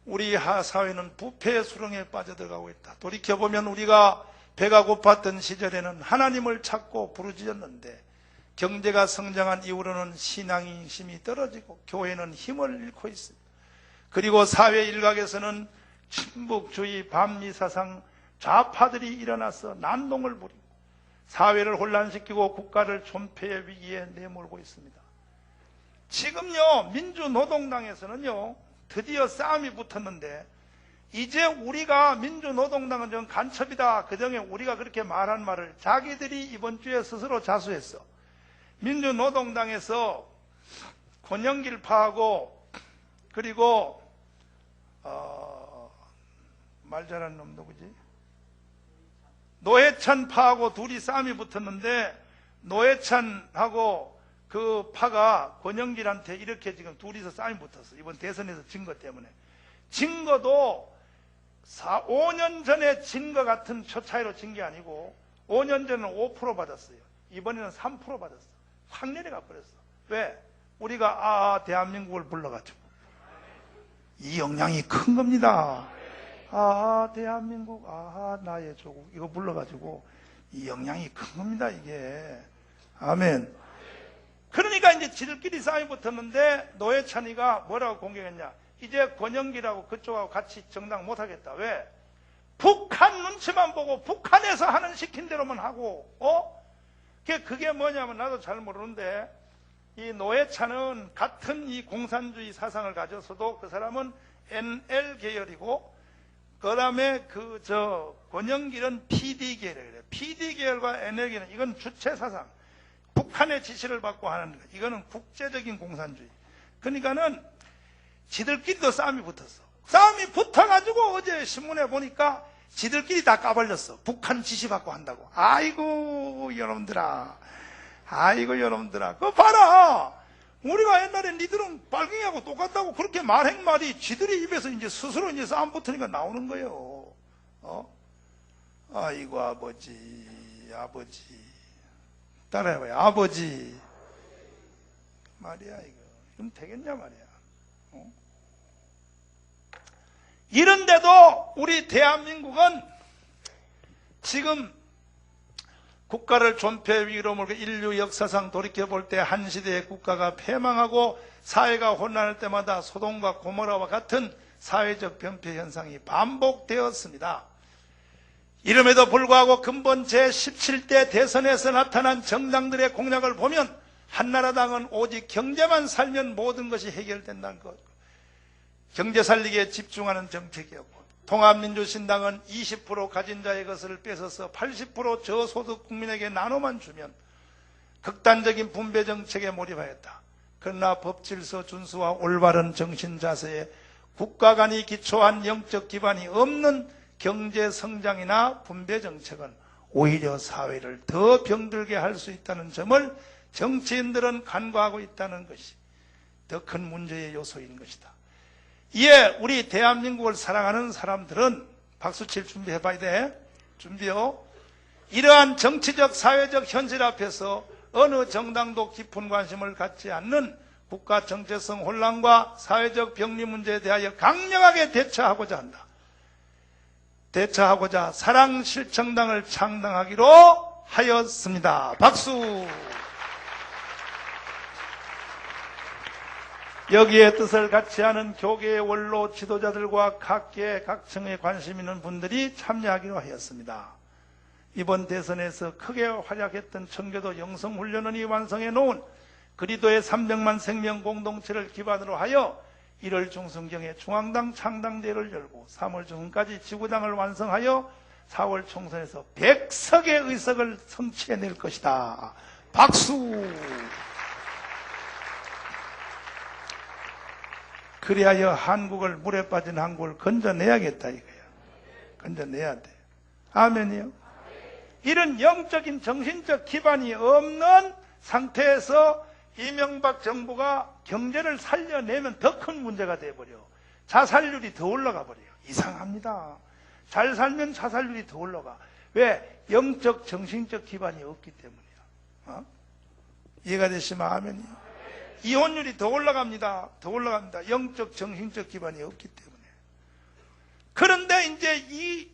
우리 사회는 부패의 수렁에 빠져들어가고 있다. 돌이켜보면 우리가 배가 고팠던 시절에는 하나님을 찾고 부르짖었는데 경제가 성장한 이후로는 신앙의 힘이 떨어지고 교회는 힘을 잃고 있습니다. 그리고 사회 일각에서는 친북주의, 반미사상, 좌파들이 일어나서 난동을 부리고 사회를 혼란시키고 국가를 존폐의 위기에 내몰고 있습니다. 지금요 민주노동당에서는요 드디어 싸움이 붙었는데 이제 우리가 민주노동당은 좀 간첩이다. 그전에 우리가 그렇게 말한 말을 자기들이 이번 주에 스스로 자수했어. 민주노동당에서 권영길 파하고 그리고 말 잘하는 놈 누구지? 노회찬 파하고 둘이 싸움이 붙었는데 노회찬하고 그 파가 권영길한테 이렇게 지금 둘이서 싸움이 붙었어. 이번 대선에서 진 것 때문에. 진 거도 5년 전에 진 것 같은 표 차이로 진 게 아니고 5년 전에는 5% 받았어요. 이번에는 3% 받았어. 확 내려가 버렸어. 왜? 우리가 대한민국을 불러가지고. 이 영향이 큰 겁니다. 대한민국, 나의 조국, 이거 불러가지고 이 영향이 큰 겁니다, 이게. 아멘. 그러니까 이제 지들끼리 싸움이 붙었는데 노회찬이가 뭐라고 공격했냐? 이제 권영기라고 그쪽하고 같이 정당 못하겠다. 왜? 북한 눈치만 보고 북한에서 하는 시킨 대로만 하고, 그게 뭐냐면 나도 잘 모르는데 이 노회찬은 같은 이 공산주의 사상을 가져서도 그 사람은 NL 계열이고 그 다음에 권영길은 PD 계열이래요. PD 계열과 NL 계열은 이건 주체 사상. 북한의 지시를 받고 하는 거. 이거는 국제적인 공산주의. 그러니까는 지들끼리도 싸움이 붙었어. 싸움이 붙어가지고 어제 신문에 보니까 지들끼리 다 까발렸어. 북한 지시 받고 한다고. 아이고 여러분들아. 그거 봐라. 우리가 옛날에 니들은 빨갱이하고 똑같다고 그렇게 말행말이 지들이 입에서 이제 스스로 이제 싸움 붙으니까 나오는 거예요. 아이고 아버지. 따라해봐요. 아버지. 말이야 이거. 그럼 되겠냐 말이야. 이런데도 우리 대한민국은 지금 국가를 존폐 위기로 몰고 인류 역사상 돌이켜볼 때 한 시대의 국가가 패망하고 사회가 혼란할 때마다 소돔과 고모라와 같은 사회적 변폐 현상이 반복되었습니다. 이름에도 불구하고 근본 제17대 대선에서 나타난 정당들의 공약을 보면 한나라당은 오직 경제만 살면 모든 것이 해결된다는 것. 경제 살리기에 집중하는 정책이었고, 통합민주신당은 20% 가진 자의 것을 뺏어서 80% 저소득 국민에게 나눠만 주면 극단적인 분배 정책에 몰입하였다. 그러나 법질서 준수와 올바른 정신 자세에 국가 간이 기초한 영적 기반이 없는 경제 성장이나 분배 정책은 오히려 사회를 더 병들게 할 수 있다는 점을 정치인들은 간과하고 있다는 것이 더 큰 문제의 요소인 것이다. 이에 우리 대한민국을 사랑하는 사람들은 박수칠 준비해봐야 돼. 준비요. 이러한 정치적 사회적 현실 앞에서 어느 정당도 깊은 관심을 갖지 않는 국가 정체성 혼란과 사회적 병리 문제에 대하여 강력하게 대처하고자 한다. 대처하고자 사랑실정당을 창당하기로 하였습니다. 박수. 여기에 뜻을 같이 하는 교계의 원로 지도자들과 각계 각층에 관심 있는 분들이 참여하기로 하였습니다. 이번 대선에서 크게 활약했던 청교도 영성훈련원이 완성해 놓은 그리도의 300만 생명 공동체를 기반으로 하여 1월 중순경에 중앙당 창당대회를 열고 3월 중순까지 지구당을 완성하여 4월 총선에서 100석의 의석을 성취해낼 것이다. 박수! 그리하여 한국을, 물에 빠진 한국을 건져내야겠다 이거야. 건져내야 돼. 아멘이요. 이런 영적인 정신적 기반이 없는 상태에서 이명박 정부가 경제를 살려내면 더 큰 문제가 돼버려. 자살률이 더 올라가 버려요. 이상합니다. 잘 살면 자살률이 더 올라가. 왜? 영적 정신적 기반이 없기 때문이야. 이해가 되시면 아멘이요. 이혼율이 더 올라갑니다. 더 올라갑니다. 영적 정신적 기반이 없기 때문에. 그런데 이제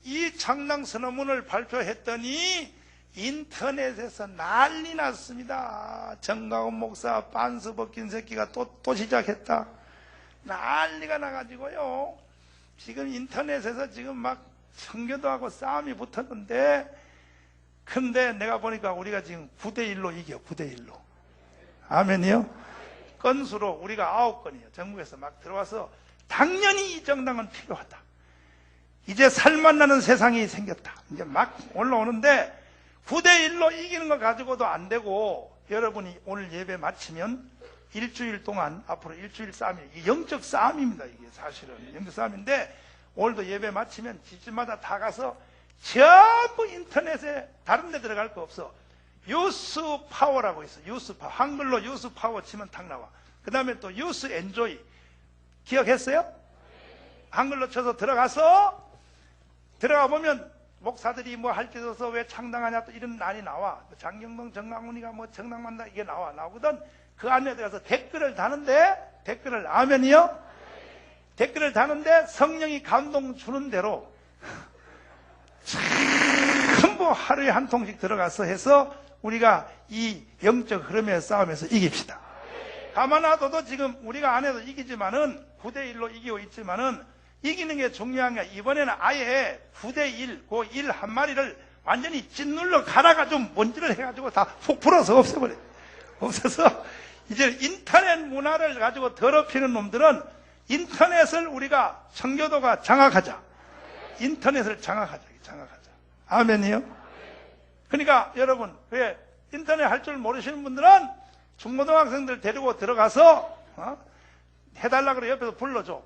이 창당선언문을 발표했더니 인터넷에서 난리 났습니다. 정강훈 목사 반스 벗긴 새끼가 또 시작했다. 난리가 나가지고요. 지금 인터넷에서 지금 막 청교도하고 싸움이 붙었는데, 근데 내가 보니까 우리가 지금 9대1로 이겨. 9대1로. 아멘이요. 건수로 우리가 9건이에요. 전국에서 막 들어와서 당연히 이 정당은 필요하다. 이제 살맛나는 세상이 생겼다. 이제 막 올라오는데 9대1로 이기는 거 가지고도 안 되고, 여러분이 오늘 예배 마치면 일주일 동안, 앞으로 일주일 싸움이에요. 이게 영적 싸움입니다. 이게 사실은 영적 싸움인데, 오늘도 예배 마치면 집집마다 다 가서 전부 인터넷에 다른 데 들어갈 거 없어. 유스 파워라고 있어. 유스 파워. 한글로 유스 파워 치면 탁 나와. 그 다음에 또 유스 엔조이. 기억했어요? 한글로 쳐서 들어가 보면 목사들이 뭐 할 게 없어서 왜 창당하냐 또 이런 난이 나와. 장경동, 정강훈이가 뭐 정당만다 이게 나오거든. 그 안에 들어가서 댓글을 다는데, 댓글을, 아멘이요? 댓글을 다는데 성령이 감동 주는 대로 전부 하루에 한 통씩 들어가서 해서 우리가 이 영적 흐름의 싸움에서 이깁시다. 가만 놔둬도 지금 우리가 안 해도 이기지만은 9대1로 이기고 있지만은 이기는 게 중요한 게 이번에는 아예 9대1, 그 1 한 마리를 완전히 짓눌러 갈아가지고 먼지를 해가지고 다 푹 풀어서 없애버려. 없어서 이제 인터넷 문화를 가지고 더럽히는 놈들은 인터넷을 우리가 청교도가 장악하자. 인터넷을 장악하자. 아멘이요? 그러니까 여러분, 왜 인터넷 할 줄 모르시는 분들은 중고등학생들 데리고 들어가서 해달라 그래. 옆에서 불러줘서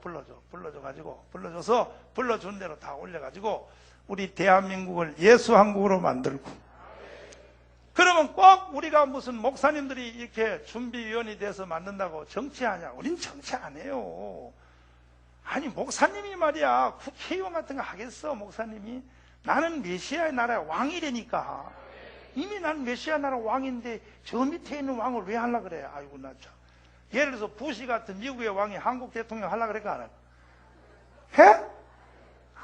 불러준 대로 다 올려가지고 우리 대한민국을 예수한국으로 만들고, 그러면 꼭 우리가 무슨 목사님들이 이렇게 준비위원이 돼서 만든다고 정치하냐? 우린 정치 안 해요. 아니 목사님이 말이야 국회의원 같은 거 하겠어? 목사님이? 나는 메시아의 나라의 왕이라니까. 이미 난 메시아 나라 왕인데 저 밑에 있는 왕을 왜 하려고 그래? 아이고 나 참. 예를 들어서 부시 같은 미국의 왕이 한국 대통령 하려고 그럴까 안 해?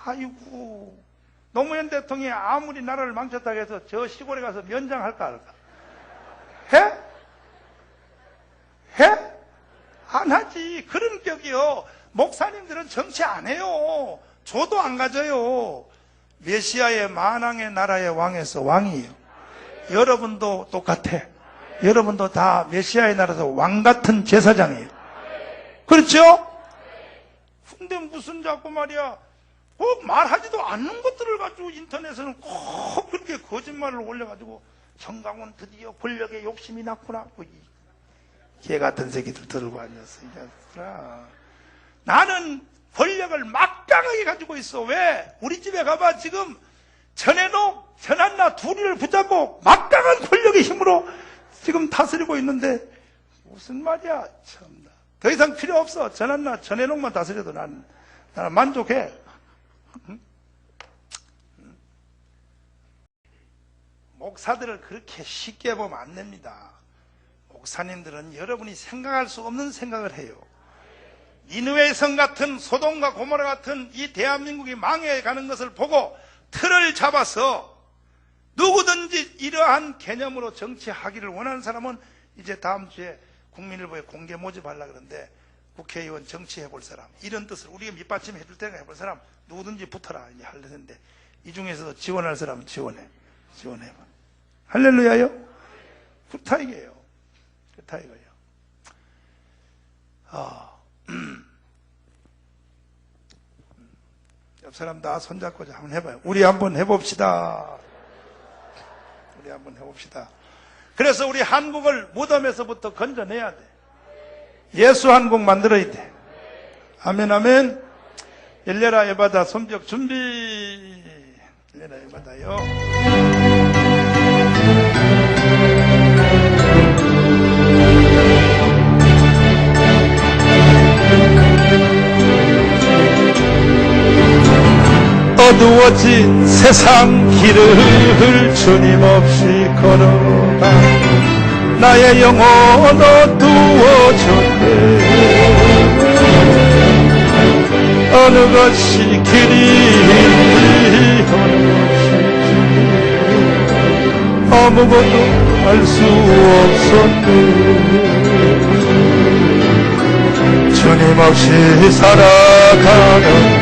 아이고, 노무현 대통령이 아무리 나라를 망쳤다고 해서 저 시골에 가서 면장할까 안 할까? 해? 안 하지. 그런 격이요. 목사님들은 정치 안 해요. 조도 안 가져요. 메시아의 만왕의 나라의 왕에서 왕이에요. 여러분도 똑같아. 여러분도 다 메시아의 나라에서 왕 같은 제사장이에요. 그렇죠? 근데 무슨 자꾸 말이야, 꼭 말하지도 않는 것들을 가지고 인터넷에는 꼭 그렇게 거짓말을 올려가지고 정강훈 드디어 권력에 욕심이 났구나. 개 같은 새끼들 들고 앉았어. 이 자식들아. 나는 권력을 막강하게 가지고 있어. 왜? 우리 집에 가봐. 지금 전해놓, 전한나 둘이를 붙잡고 막강한 권력의 힘으로 지금 다스리고 있는데 무슨 말이야. 참나. 더 이상 필요 없어. 전한나, 전해놓만 다스려도 나는 만족해. 목사들을 그렇게 쉽게 보면 안 됩니다. 목사님들은 여러분이 생각할 수 없는 생각을 해요. 니느웨 성 같은, 소돔과 고모라 같은 이 대한민국이 망해가는 것을 보고 틀을 잡아서 누구든지 이러한 개념으로 정치하기를 원하는 사람은 이제 다음 주에 국민일보에 공개 모집하려고 그러는데, 국회의원 정치해볼 사람, 이런 뜻을 우리가 밑받침 해줄 때가 해볼 사람 누구든지 붙어라 이제 하려는데, 이 중에서도 지원할 사람은 지원해봐. 할렐루야요? 그렇다 이게요. 그렇다 이거예요. 옆 사람 다 손잡고 한번 해봐요. 우리 한번 해봅시다. 그래서 우리 한국을 무덤에서부터 건져내야 돼. 예수 한국 만들어야 돼. 아멘, 아멘. 열려라 예바다 손뼉 준비. 열려라 예바다요. 어두워진 세상 길을 주님 없이 걸어가 나의 영혼 어두워졌네. 어느 것이 길인지 어느 것이 길인지 아무것도 알 수 없었네. 주님 없이 살아가는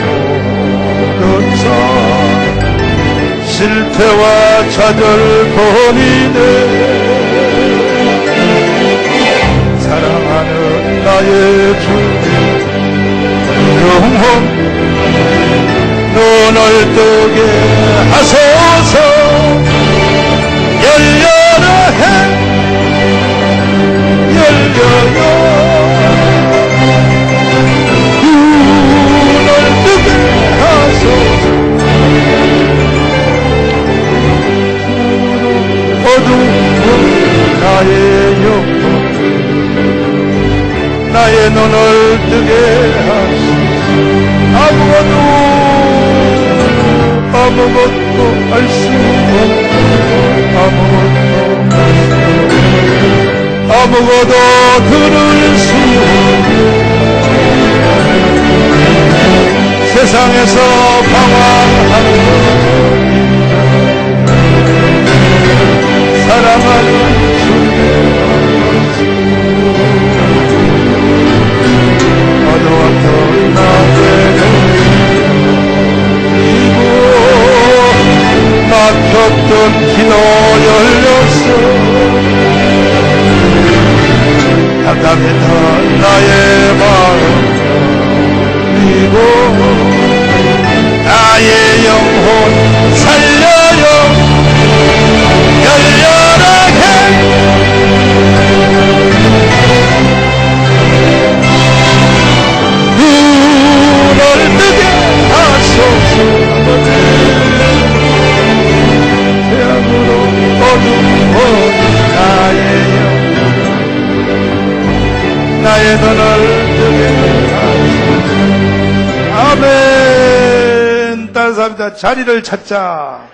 실패와 좌절뿐이네. 사랑하는 나의 주님 영혼 눈을 뜨게 하소서. 열려라 해 열려요. 눈을 뜨게 하소서. 어두운 나의 영혼 나의 눈을 뜨게 하시소. 아무것도 아무것도 알 수 없고 아무것도 들을 수 없고 세상에서 방황하는 사랑하는 어두웠던 나에게 막혔던 길로 열렸어 답답했던 나의 마음 그리고 나의 영혼 살려요 열렬하게 눈을 뜨게 하소서 태양으로 어두운 나의 영혼 나의 눈을 뜨게 하소서 아멘. 따뜻합니다. 자리를 찾자.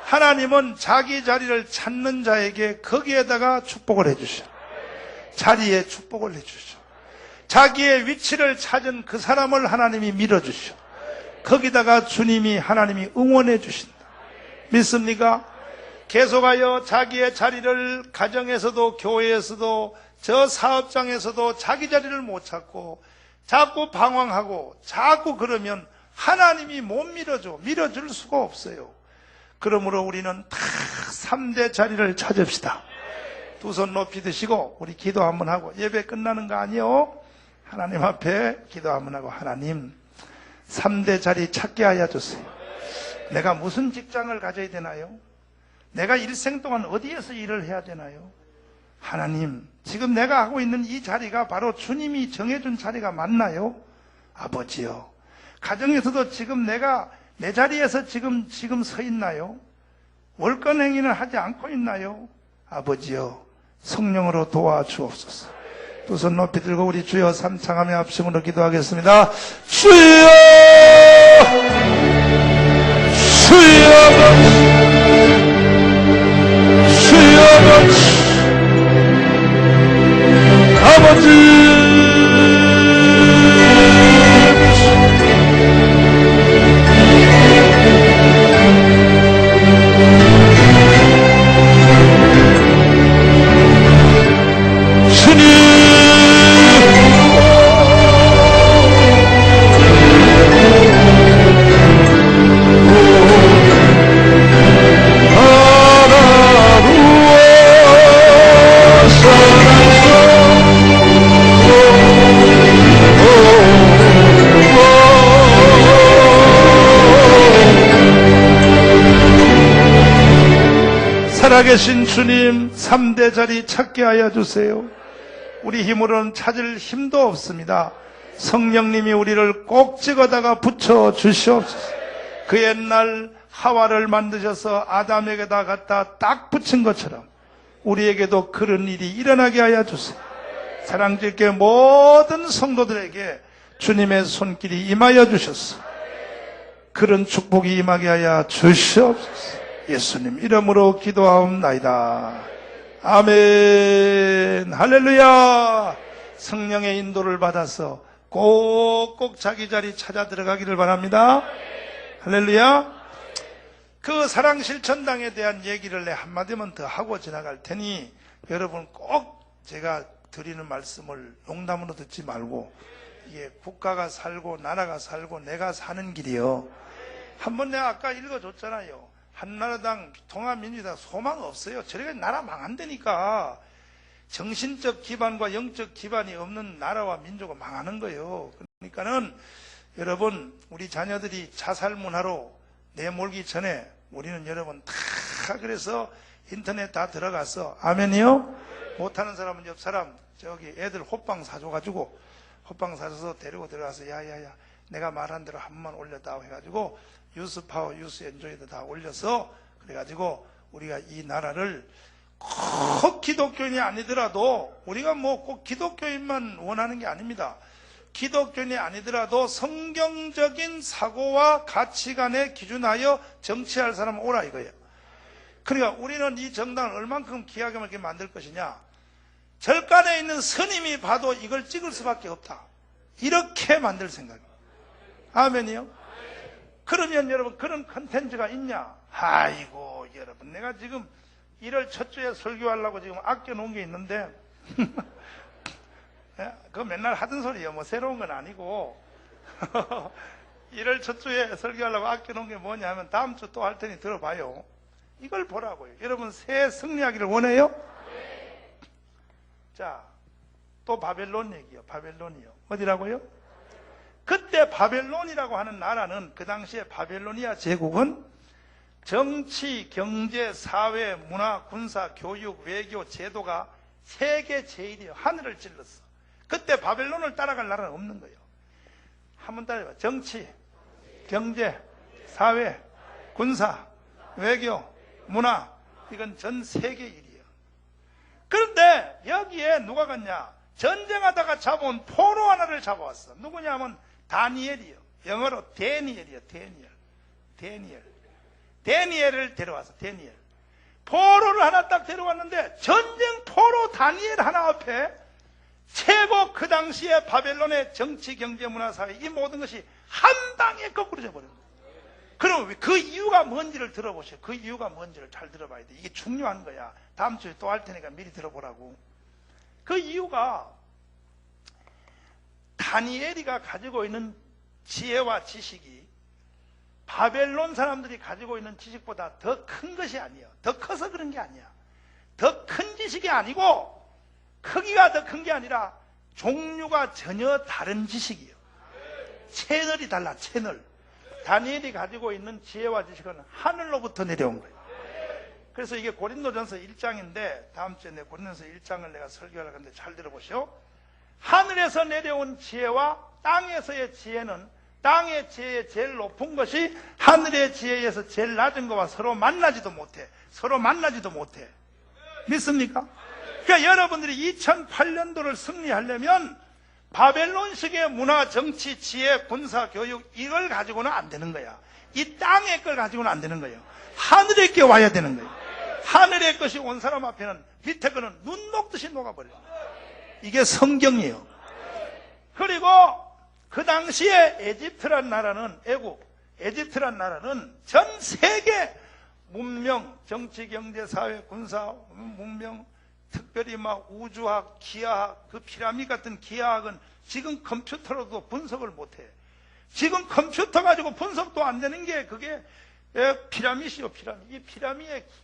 하나님은 자기 자리를 찾는 자에게 거기에다가 축복을 해주셔. 자리에 축복을 해주셔. 자기의 위치를 찾은 그 사람을 하나님이 밀어주셔. 거기다가 주님이 하나님이 응원해 주신다. 믿습니까? 계속하여 자기의 자리를 가정에서도 교회에서도 저 사업장에서도 자기 자리를 못 찾고 자꾸 방황하고 자꾸 그러면 하나님이 못 밀어줘. 밀어줄 수가 없어요. 그러므로 우리는 다 3대 자리를 찾읍시다. 두 손 높이 드시고 우리 기도 한번 하고 예배 끝나는 거 아니요? 하나님 앞에 기도 한번 하고 하나님 3대 자리 찾게 하여 주세요. 내가 무슨 직장을 가져야 되나요? 내가 일생 동안 어디에서 일을 해야 되나요? 하나님 지금 내가 하고 있는 이 자리가 바로 주님이 정해준 자리가 맞나요? 아버지요 가정에서도 지금 내가 내 자리에서 지금 서 있나요? 월권 행위는 하지 않고 있나요? 아버지요 성령으로 도와주옵소서. 두 손 높이 들고 우리 주여 삼창하며 합심으로 기도하겠습니다. 주여 주여 주여 아버지 살아계신 주님 3대 자리 찾게 하여 주세요. 우리 힘으로는 찾을 힘도 없습니다. 성령님이 우리를 꼭 찍어다가 붙여 주시옵소서. 그 옛날 하와를 만드셔서 아담에게다 갖다 딱 붙인 것처럼 우리에게도 그런 일이 일어나게 하여 주세요. 사랑질교회 모든 성도들에게 주님의 손길이 임하여 주셨어. 그런 축복이 임하게 하여 주시옵소서. 예수님 이름으로 기도하옵나이다. 아멘. 할렐루야. 성령의 인도를 받아서 꼭꼭 자기 자리 찾아 들어가기를 바랍니다. 할렐루야. 그 사랑실천당에 대한 얘기를 내 한마디만 더 하고 지나갈 테니 여러분 꼭 제가 드리는 말씀을 농담으로 듣지 말고 이게 국가가 살고 나라가 살고 내가 사는 길이요. 한번 내가 아까 읽어줬잖아요. 한나라당 통합민주당 소망 없어요. 저렇게 나라 망한다니까. 정신적 기반과 영적 기반이 없는 나라와 민족은 망하는 거예요. 그러니까는 여러분 우리 자녀들이 자살 문화로 내몰기 전에 우리는 여러분 다 그래서 인터넷 다 들어가서 아멘이요? 못하는 사람은 옆 사람 저기 애들 호빵 사줘가지고 호빵 사줘서 데리고 들어가서 야야야 내가 말한 대로 한 번만 올렸다고 해가지고 유스파워 유스엔조이도 다 올려서 그래가지고 우리가 이 나라를 꼭 기독교인이 아니더라도 우리가 뭐 꼭 기독교인만 원하는 게 아닙니다. 기독교인이 아니더라도 성경적인 사고와 가치관에 기준하여 정치할 사람은 오라 이거예요. 그러니까 우리는 이 정당을 얼만큼 귀하게 이렇게 만들 것이냐. 절간에 있는 스님이 봐도 이걸 찍을 수밖에 없다. 이렇게 만들 생각이에요. 아멘이요? 그러면 여러분 그런 컨텐츠가 있냐? 아이고 여러분 내가 지금 1월 첫 주에 설교하려고 지금 아껴놓은 게 있는데 그거 맨날 하던 소리예요. 뭐 새로운 건 아니고 1월 첫 주에 설교하려고 아껴놓은 게 뭐냐면 다음 주 또 할 테니 들어봐요. 이걸 보라고요. 여러분 새해 승리하기를 원해요? 자, 또 바벨론 얘기요. 바벨론이요. 어디라고요? 그때 바벨론이라고 하는 나라는 그 당시에 바벨로니아 제국은 정치, 경제, 사회, 문화, 군사, 교육, 외교, 제도가 세계 제일이에요. 하늘을 찔렀어. 그때 바벨론을 따라갈 나라는 없는 거예요. 한번 따라해봐. 정치, 경제, 사회, 군사, 외교, 문화, 이건 전 세계 일이에요. 그런데 여기에 누가 갔냐? 전쟁하다가 잡아온 포로 하나를 잡아왔어. 누구냐면 다니엘이요. 영어로 데니엘이요. 데니엘을 데려와서 데니엘. 포로를 하나 딱 데려왔는데 전쟁 포로 다니엘 하나 앞에 최고 그 당시에 바벨론의 정치, 경제, 문화, 사회 이 모든 것이 한 방에 거꾸로져 버린 거예요. 그럼 그 이유가 뭔지를 들어보세요. 그 이유가 뭔지를 잘 들어봐야 돼. 이게 중요한 거야. 다음 주에 또 할 테니까 미리 들어보라고. 그 이유가 다니엘이가 가지고 있는 지혜와 지식이 바벨론 사람들이 가지고 있는 지식보다 더 큰 것이 아니에요. 더 커서 그런 게 아니야. 더 큰 지식이 아니고 크기가 더 큰 게 아니라 종류가 전혀 다른 지식이에요. 채널이 달라. 채널. 다니엘이 가지고 있는 지혜와 지식은 하늘로부터 내려온 거예요. 그래서 이게 고린도전서 1장인데 다음 주에 내 고린도전서 1장을 내가 설교하려고 하는데 잘 들어보시오. 하늘에서 내려온 지혜와 땅에서의 지혜는 땅의 지혜의 제일 높은 것이 하늘의 지혜에서 제일 낮은 것과 서로 만나지도 못해. 믿습니까? 그러니까 여러분들이 2008년도를 승리하려면 바벨론식의 문화, 정치, 지혜, 군사, 교육 이걸 가지고는 안 되는 거야. 이 땅의 걸 가지고는 안 되는 거예요. 하늘의 게 와야 되는 거예요. 하늘의 것이 온 사람 앞에는 밑에 거는 눈 녹듯이 녹아버려요. 이게 성경이에요. 그리고 그 당시에 에집트란 나라는 에집트란 나라는 전 세계 문명, 정치, 경제, 사회, 군사, 문명, 특별히 막 우주학, 기하학, 그 피라미드 같은 기하학은 지금 컴퓨터로도 분석을 못해. 지금 컴퓨터 가지고 분석도 안 되는 게 그게 피라미드요, 피라미드. 이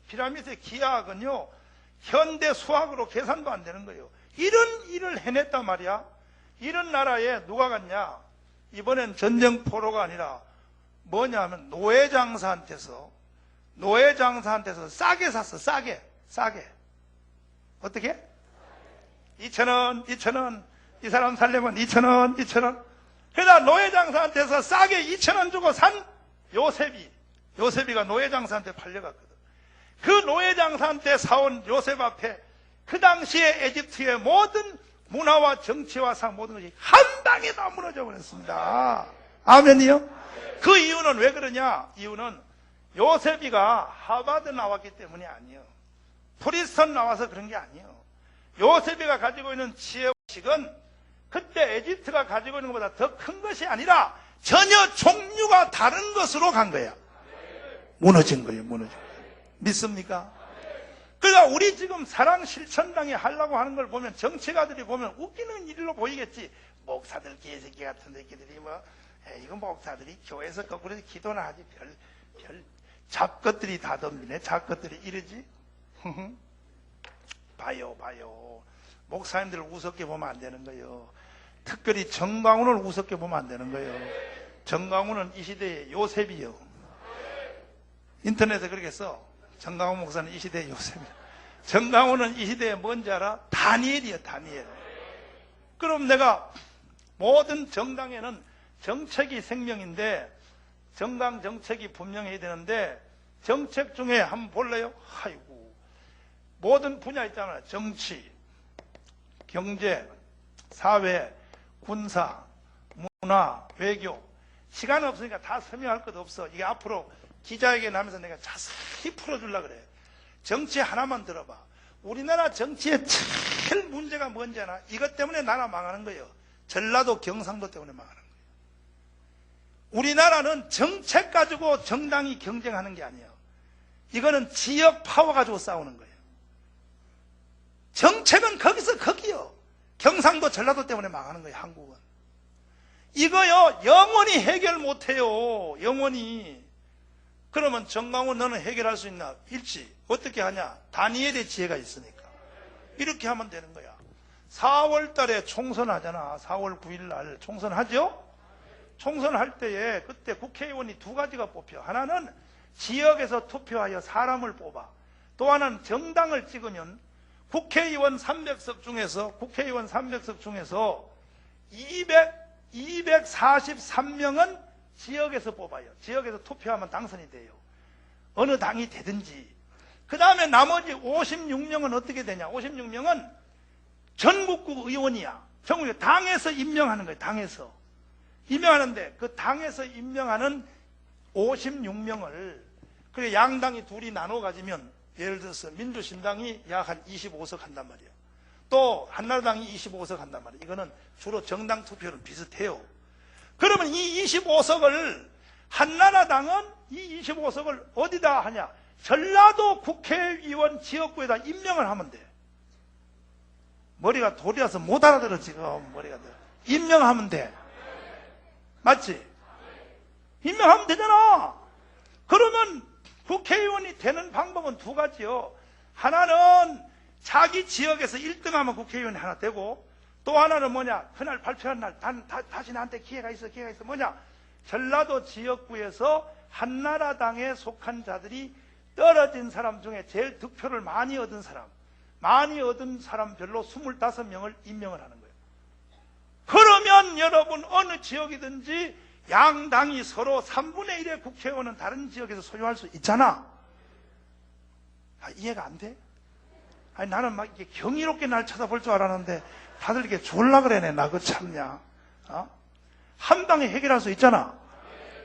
피라미드의 기하학은요, 현대 수학으로 계산도 안 되는 거예요. 이런 일을 해냈단 말이야. 이런 나라에 누가 갔냐? 이번엔 전쟁 포로가 아니라 뭐냐 하면 노예장사한테서 싸게 샀어. 싸게. 어떻게? 2,000원. 이 사람 살려면 2,000원. 그러다 노예장사한테서 싸게 2,000원 주고 산 요셉이가 노예장사한테 팔려갔거든. 그 노예장사한테 사온 요셉 앞에 그 당시에 에집트의 모든 문화와 정치와 상 모든 것이 한 방에 다 무너져 버렸습니다. 아멘이요? 그 이유는 왜 그러냐? 이유는 요셉이가 하버드 나왔기 때문이 아니에요. 프리스턴 나와서 그런 게 아니에요. 요셉이가 가지고 있는 지혜식은 그때 에집트가 가지고 있는 것보다 더 큰 것이 아니라 전혀 종류가 다른 것으로 간 거야. 무너진 거예요. 믿습니까? 그러니까 우리 지금 사랑 실천당에 하려고 하는 걸 보면 정치가들이 보면 웃기는 일로 보이겠지. 목사들 개새끼 같은 새끼들이 이거 목사들이 교회에서 거꾸로 기도나 하지 별 잡것들이 다 덤비네. 잡것들이 이러지. 봐요. 목사님들을 우습게 보면 안 되는 거예요. 특별히 정광훈을 우습게 보면 안 되는 거예요. 정광훈은 이 시대의 요셉이요. 인터넷에 그렇게 써. 정광훈 목사는 이 시대의 요셉이야. 정광훈은 이 시대에 뭔지 알아? 다니엘이요. 그럼 내가 모든 정당에는 정책이 생명인데 정당 정책이 분명해야 되는데 정책 중에 한번 볼래요? 아이고, 모든 분야 있잖아요. 정치, 경제, 사회, 군사, 문화, 외교. 시간 없으니까 다 설명할 것 없어. 이게 앞으로 기자회견 하면서 내가 자세히 풀어주려고 그래. 정치 하나만 들어봐. 우리나라 정치의 제일 문제가 뭔지 아나? 이것 때문에 나라 망하는 거예요. 전라도, 경상도 때문에 망하는 거예요. 우리나라는 정책 가지고 정당이 경쟁하는 게 아니에요. 이거는 지역 파워 가지고 싸우는 거예요. 정책은 거기서 거기요. 경상도, 전라도 때문에 망하는 거예요, 한국은. 이거요, 영원히 해결 못해요. 영원히. 그러면 정강훈 너는 해결할 수 있나? 일치. 어떻게 하냐? 다니엘의 지혜가 있으니까. 이렇게 하면 되는 거야. 4월 달에 총선하잖아. 4월 9일 날 총선하죠? 총선할 때에 그때 국회의원이 두 가지가 뽑혀. 하나는 지역에서 투표하여 사람을 뽑아. 또 하나는 정당을 찍으면 국회의원 300석 중에서 243명은 지역에서 뽑아요. 지역에서 투표하면 당선이 돼요. 어느 당이 되든지. 그 다음에 나머지 56명은 어떻게 되냐? 56명은 전국구 의원이야. 전국에 당에서 임명하는 거예요. 당에서. 임명하는데 그 당에서 임명하는 56명을 그래 양당이 둘이 나눠 가지면 예를 들어서 민주신당이 약 한 25석 한단 말이에요. 또 한나라당이 25석 한단 말이에요. 이거는 주로 정당 투표는 비슷해요. 그러면 이 25석을 한나라당은 이 25석을 어디다 하냐? 전라도 국회의원 지역구에다 임명을 하면 돼. 머리가 돌이라서 못 알아들어 지금 머리가. 임명하면 돼. 맞지? 임명하면 되잖아. 그러면 국회의원이 되는 방법은 두 가지요. 하나는 자기 지역에서 1등하면 국회의원이 하나 되고, 또 하나는 뭐냐? 그날 발표한 날 다시 나한테 기회가 있어. 뭐냐? 전라도 지역구에서 한나라당에 속한 자들이 떨어진 사람 중에 제일 득표를 많이 얻은 사람별로 25명을 임명을 하는 거예요. 그러면 여러분 어느 지역이든지 양당이 서로 3분의 1의 국회의원은 다른 지역에서 소유할 수 있잖아. 이해가 안 돼? 아니 나는 막 이렇게 경이롭게 날 쳐다볼 줄 알았는데 다들 이렇게 졸라 그래네. 나 그 참냐. 한 방에 해결할 수 있잖아.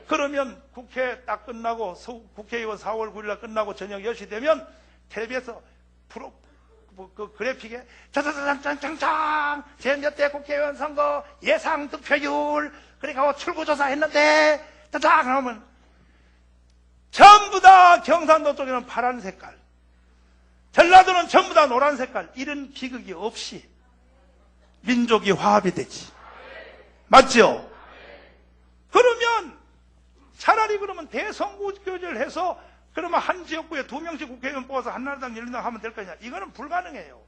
그러면 국회 딱 끝나고 국회의원 4월 9일 날 끝나고 저녁 10시 되면 텔레비에서 그 그래픽에 짜자자장장장 제 몇 대 국회의원 선거 예상 득표율 그러니까 출구조사 했는데 짜자 그러면 전부 다 경상도 쪽에는 파란 색깔, 전라도는 전부 다 노란 색깔. 이런 비극이 없이 민족이 화합이 되지. 맞죠? 그러면 차라리 그러면 대선구교제를 해서 그러면 한 지역구에 2명씩 국회의원 뽑아서 한나라당 열린당 하면 될 거냐? 이거는 불가능해요.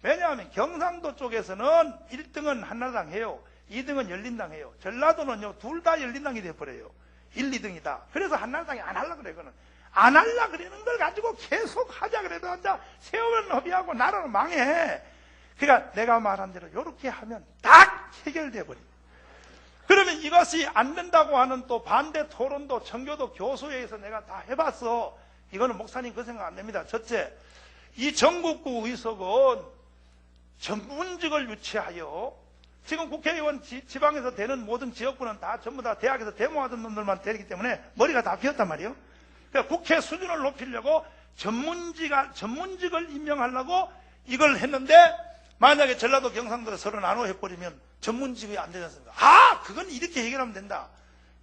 왜냐하면 경상도 쪽에서는 1등은 한나라당 해요. 2등은 열린당 해요. 전라도는요, 둘 다 열린당이 돼버려요. 1, 2등이다. 그래서 한나라당이 안 하려고 그래, 그거는. 안 하려고 그러는 걸 가지고 계속 하자 그래도 한다. 세월은 허비하고 나라는 망해. 그러니까 내가 말한 대로 이렇게 하면 딱 해결돼 버립니다. 그러면 이것이 안 된다고 하는 또 반대 토론도 청교도 교수회에서 내가 다 해봤어. 이거는 목사님 그 생각 안 됩니다. 첫째, 이 전국구 의석은 전문직을 유치하여 지금 국회의원 지방에서 되는 모든 지역구는 다 전부 다 대학에서 데모하던 놈들만 되기 때문에 머리가 다 비었단 말이에요. 그러니까 국회 수준을 높이려고 전문직을 임명하려고 이걸 했는데 만약에 전라도 경상도에 서로 나눠 해버리면 전문직이 안 되지 않습니까? 그건 이렇게 해결하면 된다.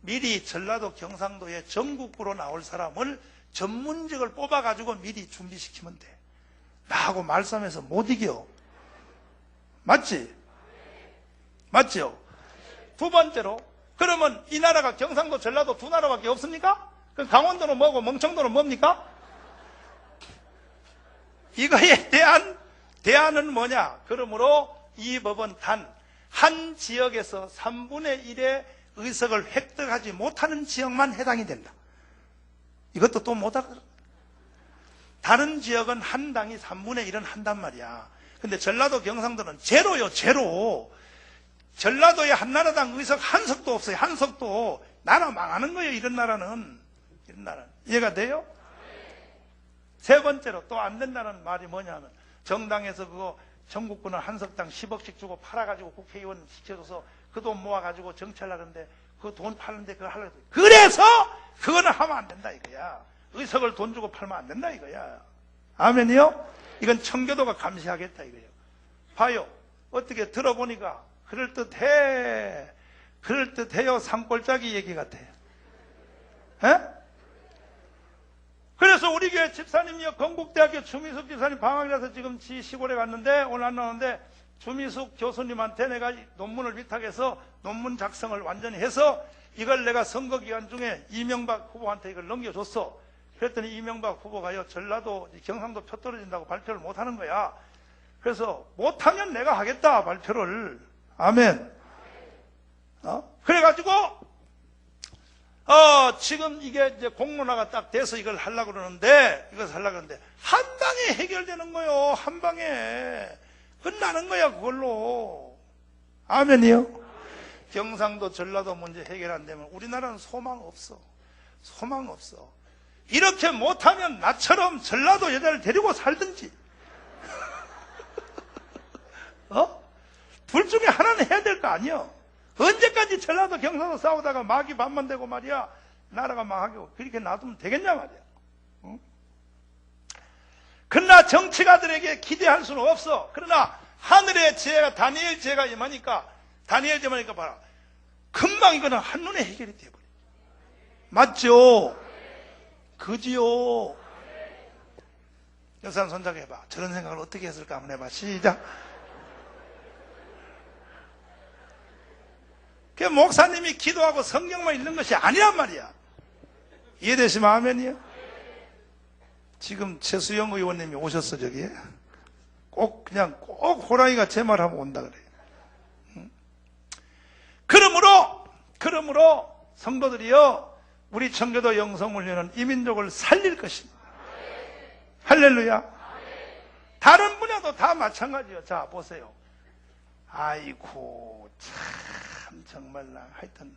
미리 전라도 경상도에 전국구로 나올 사람을 전문직을 뽑아가지고 미리 준비시키면 돼. 나하고 말싸움해서 못 이겨. 맞지? 맞죠? 두 번째로, 그러면 이 나라가 경상도, 전라도 두 나라밖에 없습니까? 그럼 강원도는 뭐고 멍청도는 뭡니까? 이거에 대한 대안은 뭐냐? 그러므로 이 법은 단 한 지역에서 3분의 1의 의석을 획득하지 못하는 지역만 해당이 된다. 이것도 또 못하고 다른 지역은 한 당이 3분의 1은 한단 말이야. 근데 전라도 경상도는 제로요. 제로. 전라도에 한나라당 의석 한 석도 없어요. 한 석도. 나라 망하는 거예요. 이런 나라는. 이해가 돼요? 세 번째로 또 안 된다는 말이 뭐냐면 정당에서 그거 전국구는 한 석당 10억씩 주고 팔아가지고 국회의원 시켜줘서 그 돈 모아가지고 정치하려고 하는데 그 돈 파는데 그걸 하려고 해. 그래서 그거는 하면 안 된다 이거야. 의석을 돈 주고 팔면 안 된다 이거야. 아멘이요? 이건 청교도가 감시하겠다 이거예요. 봐요. 어떻게 들어보니까 그럴듯해요. 산골짜기 얘기 같아. 에? 그래서 우리 교회 집사님이요, 건국대학교 주미숙 집사님 방학이라서 지금 시골에 갔는데 오늘 안 나오는데, 주미숙 교수님한테 내가 논문을 위탁해서 논문 작성을 완전히 해서 이걸 내가 선거 기간 중에 이명박 후보한테 이걸 넘겨줬어. 그랬더니 이명박 후보가요, 전라도 경상도 표 떨어진다고 발표를 못하는 거야. 그래서 못하면 내가 하겠다 발표를. 아멘. 그래가지고 지금 이게 이제 공론화가 딱 돼서 이걸 하려고 그러는데, 한 방에 해결되는 거요. 한 방에. 끝나는 거야, 그걸로. 아멘이요? 경상도, 전라도 문제 해결 안 되면 우리나라는 소망 없어. 소망 없어. 이렇게 못하면 나처럼 전라도 여자를 데리고 살든지. 둘 중에 하나는 해야 될 거 아니야. 언제까지 전라도 경상도 싸우다가 막이 반만 되고 말이야, 나라가 망하고 그렇게 놔두면 되겠냐 말이야. 그러나 정치가들에게 기대할 수는 없어. 그러나 하늘의 지혜가, 다니엘 지혜가 임하니까 봐라, 금방 이거는 한눈에 해결이 돼버려. 맞죠? 그지요? 여산 손잡이 해봐. 저런 생각을 어떻게 했을까 한번 해봐. 시작. 그 목사님이 기도하고 성경만 읽는 것이 아니란 말이야. 이해되시면 아멘이요? 지금 최수영 의원님이 오셨어. 저기에 꼭 호랑이가 제 말하면 온다 그래요. 그러므로 성도들이요, 우리 청교도 영성훈련은 이민족을 살릴 것입니다. 할렐루야. 다른 분야도 다 마찬가지요. 자 보세요. 아이고 참 정말나. 하여튼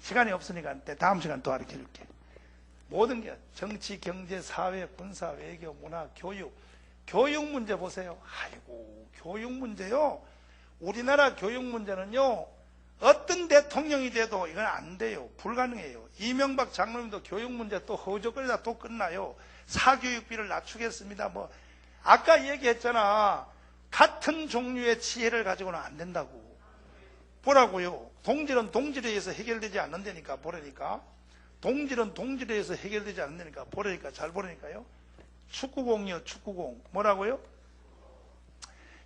시간이 없으니까 다음 시간 또 가르쳐 줄게. 모든 게 정치, 경제, 사회, 군사, 외교, 문화, 교육 문제 보세요. 아이고 교육 문제요. 우리나라 교육 문제는요, 어떤 대통령이 돼도 이건 안 돼요. 불가능해요. 이명박 장로님도 교육 문제 또 허우적거리다 또 끝나요. 사교육비를 낮추겠습니다. 아까 얘기했잖아. 같은 종류의 지혜를 가지고는 안 된다고. 보라고요. 동질은 동질에 의해서 해결되지 않는다니까. 보라니까. 동질은 동질에 의해서 해결되지 않는다니까. 보라니까. 잘 보라니까요. 축구공이요. 축구공. 뭐라고요?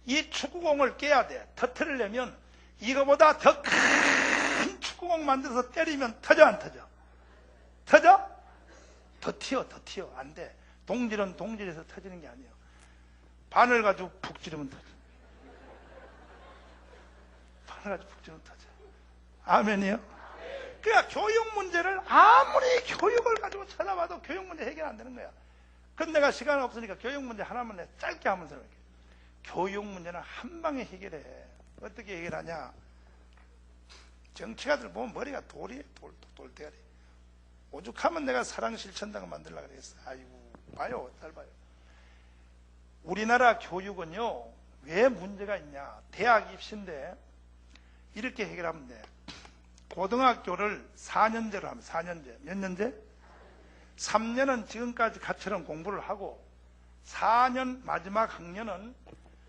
이 축구공을 깨야 돼. 터뜨리려면 이거보다 더 큰 축구공 만들어서 때리면 터져 안 터져? 터져? 더 튀어. 안 돼. 동질은 동질에서 터지는 게 아니에요. 바늘 가지고 푹 찌르면 터져. 바늘 가지고 푹 찌르면 터져. 아멘이요? 그러니까 교육 문제를 아무리 교육을 가지고 찾아봐도 교육 문제 해결 안 되는 거야. 근데 내가 시간 없으니까 교육 문제 하나만 내 짧게 하면 설명해. 교육 문제는 한 방에 해결해. 어떻게 해결하냐? 정치가들 보면 머리가 돌이에요. 돌대가리. 오죽하면 내가 사랑 실천당을 만들려고 그랬어. 아이고, 봐요. 잘 봐요. 우리나라 교육은요, 왜 문제가 있냐? 대학 입시인데 이렇게 해결하면 돼. 고등학교를 4년제로 하면 4년제. 몇 년제? 3년은 지금까지 같처럼 공부를 하고 4년 마지막 학년은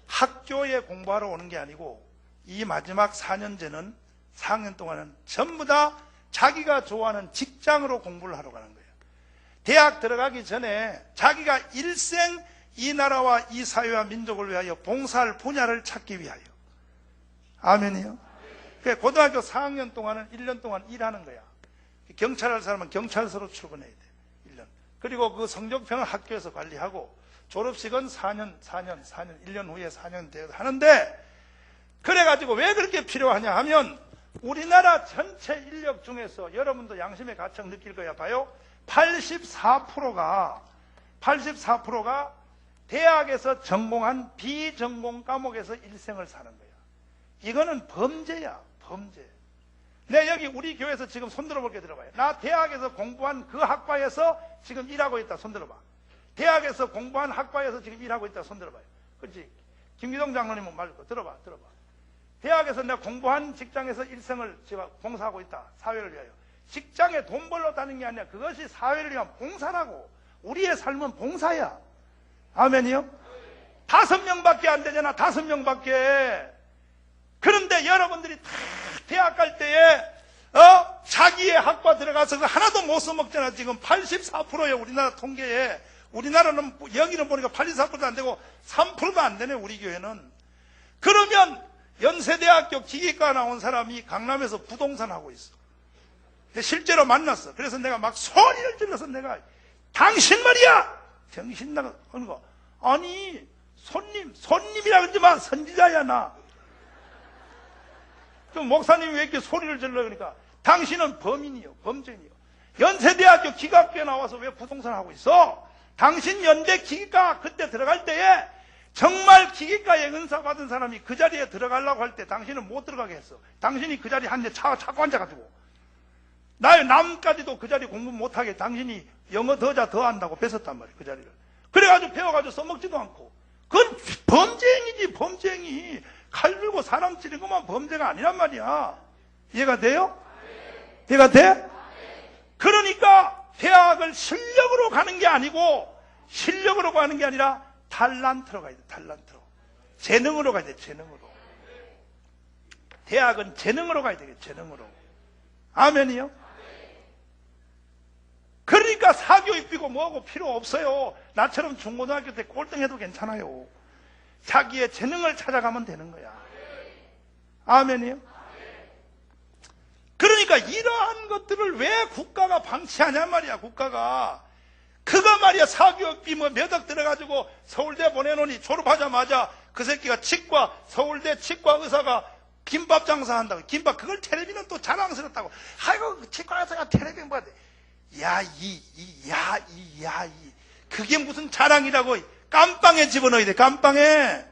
학교에 공부하러 오는 게 아니고 이 마지막 4년제는 4학년 동안은 전부 다 자기가 좋아하는 직장으로 공부를 하러 가는 거예요. 대학 들어가기 전에 자기가 일생 이 나라와 이 사회와 민족을 위하여 봉사할 분야를 찾기 위하여. 아멘이요? 고등학교 4학년 동안은 1년 동안 일하는 거야. 경찰할 사람은 경찰서로 출근해야 돼. 1년. 그리고 그 성적표는 학교에서 관리하고 졸업식은 4년, 1년 후에 4년 되어 하는데, 그래가지고 왜 그렇게 필요하냐 하면 우리나라 전체 인력 중에서 여러분도 양심의 가책 느낄 거야. 봐요. 84%가 대학에서 전공한 비전공 과목에서 일생을 사는 거야. 이거는 범죄야. 범죄. 내 여기 우리 교회에서 지금 손들어 볼게. 들어봐요. 나 대학에서 공부한 그 학과에서 지금 일하고 있다. 손들어 봐. 대학에서 공부한 학과에서 지금 일하고 있다. 손들어 봐요. 그렇지? 김기동 장로님은 말고 들어봐. 대학에서 내가 공부한 직장에서 일생을 제가 봉사하고 있다. 사회를 위하여. 직장에 돈 벌러 다니는 게 아니라 그것이 사회를 위한 봉사라고. 우리의 삶은 봉사야. 아멘이요? 5명밖에 안 되잖아. 5명밖에. 그런데 여러분들이 다 대학 갈 때에 자기의 학과 들어가서 하나도 못 써먹잖아. 지금 84%예요. 우리나라 통계에. 우리나라는 여기는 보니까 84%도 안 되고 3%도 안 되네. 우리 교회는. 그러면 연세대학교 기계과 나온 사람이 강남에서 부동산 하고 있어. 실제로 만났어. 그래서 내가 막 소리를 질러서 내가 당신 말이야! 정신 나가는 거. 아니 손님이라 그러지 마. 선지자야 나. 그럼 목사님이 왜 이렇게 소리를 질러? 그러니까 당신은 범인이요, 범죄인이요. 연세대학교 기계학교에 나와서 왜 부동산 하고 있어? 당신 연대 기계과 그때 들어갈 때에 정말 기계과에 은사 받은 사람이 그 자리에 들어가려고 할 때 당신은 못 들어가게 했어. 당신이 그 자리에 한 대 차고 앉아가지고 나의 남까지도 그 자리 공부 못하게 당신이 영어 더 한다고 뺏었단 말이야. 그 자리를. 그래가지고 배워가지고 써먹지도 않고. 그건 범죄행위지. 범죄행위. 칼 들고 사람 찌른 것만 범죄가 아니란 말이야. 이해가 돼요? 이해가 돼? 그러니까 대학을 실력으로 가는 게 아니고 실력으로 가는 게 아니라 탈란트로 가야 돼. 탈란트로. 재능으로 가야 돼. 재능으로. 대학은 재능으로 가야 되겠. 재능으로. 아멘이요? 그러니까 사교육비고 뭐고 필요 없어요. 나처럼 중고등학교 때 꼴등해도 괜찮아요. 자기의 재능을 찾아가면 되는 거야. 아멘이요? 그러니까 이러한 것들을 왜 국가가 방치하냐 말이야. 국가가. 그거 말이야. 사교육비 뭐 몇 억 들어가지고 서울대 보내놓으니 졸업하자마자 그 새끼가 서울대 치과 의사가 김밥 장사한다고. 김밥 그걸 텔레비는 또 자랑스럽다고. 아이고 그 치과 의사가 텔레비전 봐야 돼. 그게 무슨 자랑이라고. 깜빵에 집어넣어야 돼. 깜빵에.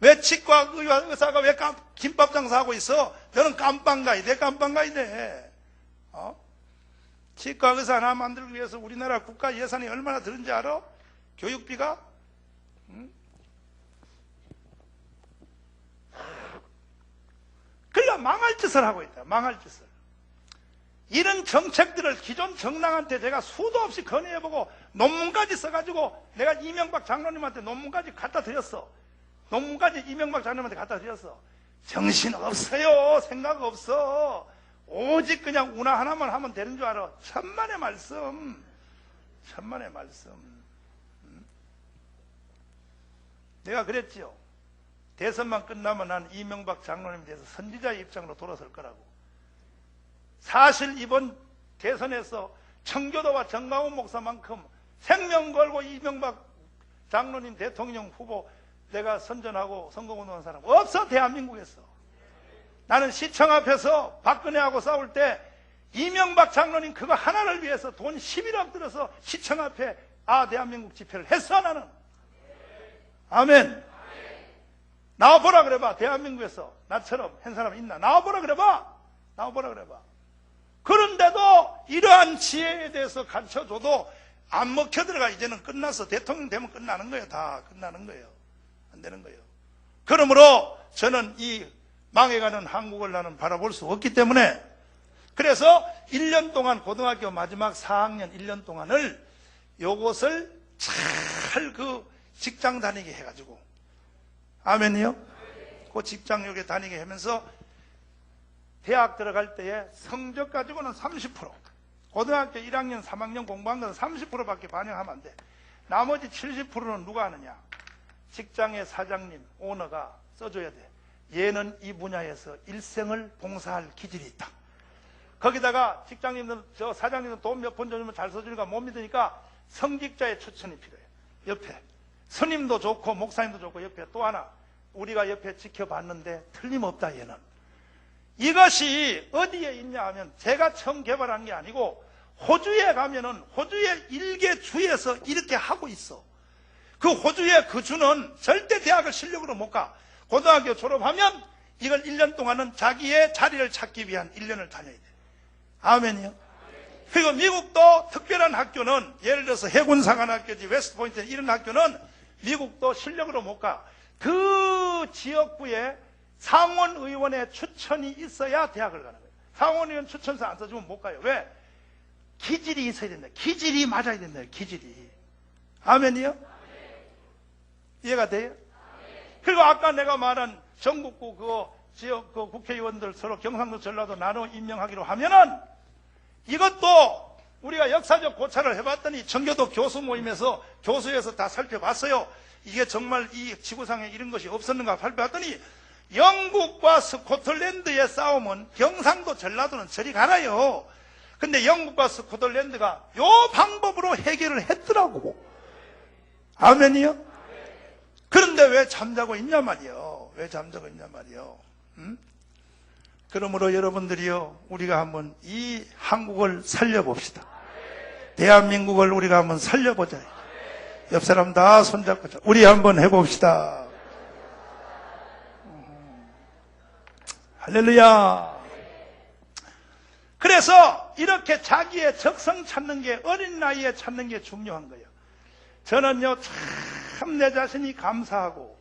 왜 치과 의사가 왜 김밥 장사하고 있어? 너는 깜빵 가야 돼. 깜빵 가야 돼. 치과 의사 하나 만들기 위해서 우리나라 국가 예산이 얼마나 드는지 알아? 교육비가? 응? 그러니까 망할 짓을 하고 있다. 망할 짓을. 이런 정책들을 기존 정당한테 제가 수도 없이 건의해보고 논문까지 써가지고 내가 이명박 장로님한테 논문까지 갖다 드렸어. 논문까지 이명박 장로님한테 갖다 드렸어. 정신 없어요. 생각 없어. 오직 그냥 운하 하나만 하면 되는 줄 알아. 천만의 말씀. 천만의 말씀. 내가 그랬지요. 대선만 끝나면 난 이명박 장로님에 대해서 선지자의 입장으로 돌아설 거라고. 사실 이번 대선에서 청교도와 정강훈 목사만큼 생명 걸고 이명박 장로님 대통령 후보 내가 선전하고 선거운동한 사람 없어. 대한민국에서. 나는 시청 앞에서 박근혜하고 싸울 때 이명박 장로님 그거 하나를 위해서 돈 11억 들어서 시청 앞에 대한민국 집회를 했어. 나는. 아멘. 나와보라 그래봐. 대한민국에서 나처럼 한 사람 있나? 나와보라 그래봐. 나와보라 그래봐. 그런데도 이러한 지혜에 대해서 가르쳐줘도 안 먹혀 들어가. 이제는 끝났어. 대통령 되면 끝나는 거예요. 다 끝나는 거예요. 안 되는 거예요. 그러므로 저는 이 망해가는 한국을 나는 바라볼 수 없기 때문에 그래서 1년 동안 고등학교 마지막 4학년 1년 동안을 요것을 잘 그 직장 다니게 해가지고 아멘이요? 그 직장 요게 다니게 하면서 대학 들어갈 때에 성적 가지고는 30% 고등학교 1학년 3학년 공부한 건 30%밖에 반영하면 안 돼. 나머지 70%는 누가 하느냐? 직장의 사장님, 오너가 써줘야 돼. 얘는 이 분야에서 일생을 봉사할 기질이 있다. 거기다가 직장님들, 저 사장님들 돈 몇 번 주면 잘 써주니까 못 믿으니까 성직자의 추천이 필요해. 옆에. 스님도 좋고 목사님도 좋고 옆에 또 하나. 우리가 옆에 지켜봤는데 틀림없다 얘는. 이것이 어디에 있냐 하면 제가 처음 개발한 게 아니고 호주에 가면은 호주의 일개 주에서 이렇게 하고 있어. 그 호주의 그 주는 절대 대학을 실력으로 못 가. 고등학교 졸업하면 이걸 1년 동안은 자기의 자리를 찾기 위한 1년을 다녀야 돼. 아멘이요. 그리고 미국도 특별한 학교는 예를 들어서 해군사관학교지 웨스트포인트 이런 학교는 미국도 실력으로 못 가. 그 지역구에 상원의원의 추천이 있어야 대학을 가는 거예요. 상원의원 추천서 안 써주면 못 가요. 왜? 기질이 있어야 된다. 기질이 맞아야 된다. 기질이. 아멘이요? 이해가 돼요? 그리고 아까 내가 말한 전국구 그 지역 그 국회의원들 서로 경상도 전라도 나눠 임명하기로 하면은 이것도 우리가 역사적 고찰을 해봤더니 청교도 교수 모임에서 교수에서 다 살펴봤어요. 이게 정말 이 지구상에 이런 것이 없었는가 살펴봤더니 영국과 스코틀랜드의 싸움은 경상도 전라도는 저리 가나요. 근데 영국과 스코틀랜드가 요 방법으로 해결을 했더라고. 아멘이요? 그런데 왜 잠자고 있냐 말이요. 왜 잠자고 있냐 말이요. 그러므로 여러분들이요, 우리가 한번 이 한국을 살려봅시다. 대한민국을 우리가 한번 살려보자. 옆 사람 다 손잡고 우리 한번 해봅시다. 할렐루야. 그래서 이렇게 자기의 적성 찾는 게 어린 나이에 찾는 게 중요한 거예요. 저는요 참 내 자신이 감사하고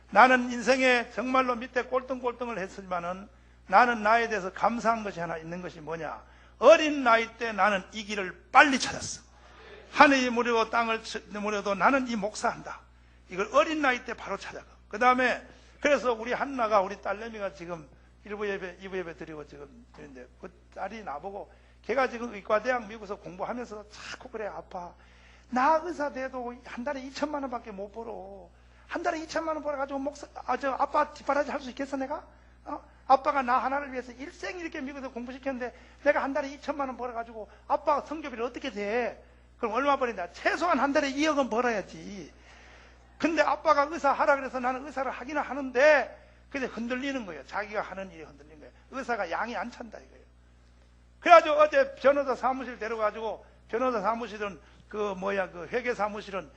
나는 인생에 정말로 밑에 꼴등꼴등을 했지만은 나는 나에 대해서 감사한 것이 하나 있는 것이 뭐냐. 어린 나이 때 나는 이 길을 빨리 찾았어. 하늘이 무료고 땅을 무료도 나는 이 목사한다. 이걸 어린 나이 때 바로 찾아가. 그 다음에 그래서 우리 한나가 우리 딸내미가 지금 1부 예배, 2부 예배 드리고 지금 있는데 그 딸이 나보고 걔가 지금 의과대학 미국에서 공부하면서 자꾸 그래 아빠 나 의사 돼도 한 달에 2천만 원밖에 못 벌어. 한 달에 2천만 원 벌어가지고 아빠 뒷바라지 할 수 있겠어 내가? 아빠가 나 하나를 위해서 일생 이렇게 미국에서 공부시켰는데 내가 한 달에 2천만 원 벌어가지고 아빠가 성교비를 어떻게 돼? 그럼 얼마 벌인다? 최소한 한 달에 2억은 벌어야지. 근데 아빠가 의사 하라 그래서 나는 의사를 하기는 하는데 근데 흔들리는 거예요. 자기가 하는 일이 흔들리는 거예요. 의사가 양이 안 찬다 이거예요. 그래가지고 어제 변호사 사무실 데려가지고 변호사 사무실은 그 회계 사무실은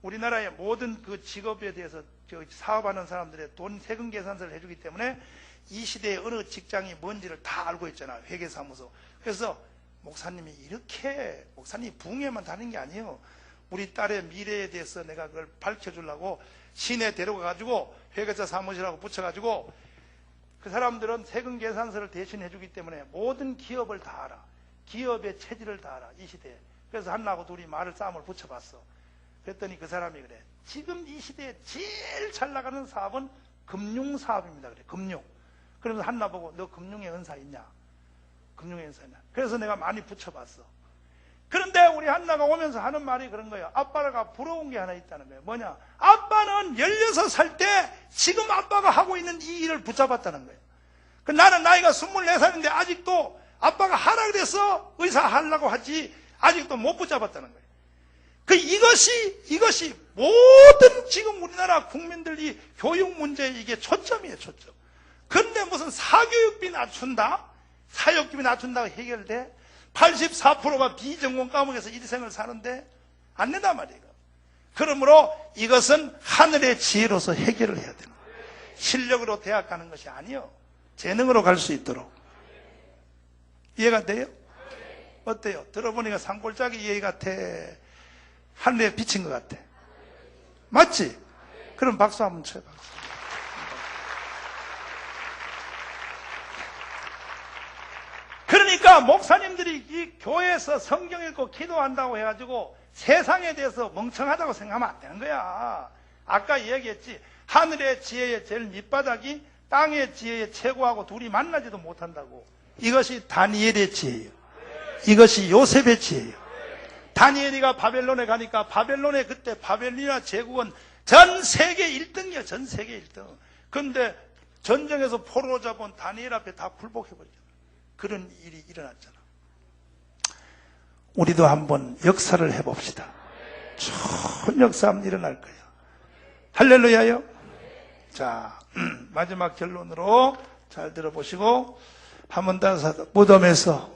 우리나라의 모든 그 직업에 대해서 사업하는 사람들의 돈 세금 계산서를 해주기 때문에 이 시대에 어느 직장이 뭔지를 다 알고 있잖아요. 회계사무소. 그래서 목사님이 이렇게 목사님이 부흥회만 다니는 게 아니에요. 우리 딸의 미래에 대해서 내가 그걸 밝혀주려고 시내 데려가가지고 회계사 사무실하고 붙여가지고 그 사람들은 세금 계산서를 대신 해주기 때문에 모든 기업을 다 알아. 기업의 체질을 다 알아. 이 시대에. 그래서 한나하고 둘이 말을 싸움을 붙여봤어. 그랬더니 그 사람이 그래. 지금 이 시대에 제일 잘 나가는 사업은 금융사업입니다. 그래. 금융. 그러면서 한나 보고 너 금융에 은사 있냐? 금융에 은사 있냐? 그래서 내가 많이 붙여봤어. 그런데 우리 한나가 오면서 하는 말이 그런 거예요. 아빠가 부러운 게 하나 있다는 거예요. 뭐냐? 아빠는 16살 때 지금 아빠가 하고 있는 이 일을 붙잡았다는 거예요. 나는 나이가 24살인데 아직도 아빠가 하라 그래서 의사 하려고 하지 아직도 못 붙잡았다는 거예요. 이것이 모든 지금 우리나라 국민들이 교육 문제에 이게 초점이에요, 초점. 근데 무슨 사교육비 낮춘다? 사교육비 낮춘다고 해결돼? 84%가 비전공 과목에서 일생을 사는데 안 된단 말이에요. 그러므로 이것은 하늘의 지혜로서 해결을 해야 되는 거예요. 실력으로 대학 가는 것이 아니요. 재능으로 갈 수 있도록. 이해가 돼요? 어때요? 들어보니까 산골짜기 이해 같아? 하늘에 비친 것 같아? 맞지? 그럼 박수 한번 쳐봐. 그러니까 목사님들이 이 교회에서 성경 읽고 기도한다고 해가지고 세상에 대해서 멍청하다고 생각하면 안 되는 거야. 아까 얘기했지. 하늘의 지혜의 제일 밑바닥이 땅의 지혜의 최고하고 둘이 만나지도 못한다고. 이것이 다니엘의 지혜예요. 이것이 요셉의 지혜예요. 다니엘이가 바벨론에 가니까 바벨론에 그때 바벨로니아 제국은 전 세계 1등이야. 전 세계 1등. 그런데 전쟁에서 포로 잡은 다니엘 앞에 다 굴복해버렸잖아. 그런 일이 일어났잖아. 우리도 한번 역사를 해봅시다. 좋은 역사 한번 일어날 거예요. 할렐루야요. 자, 마지막 결론으로 잘 들어보시고 한번 따라서 무덤에서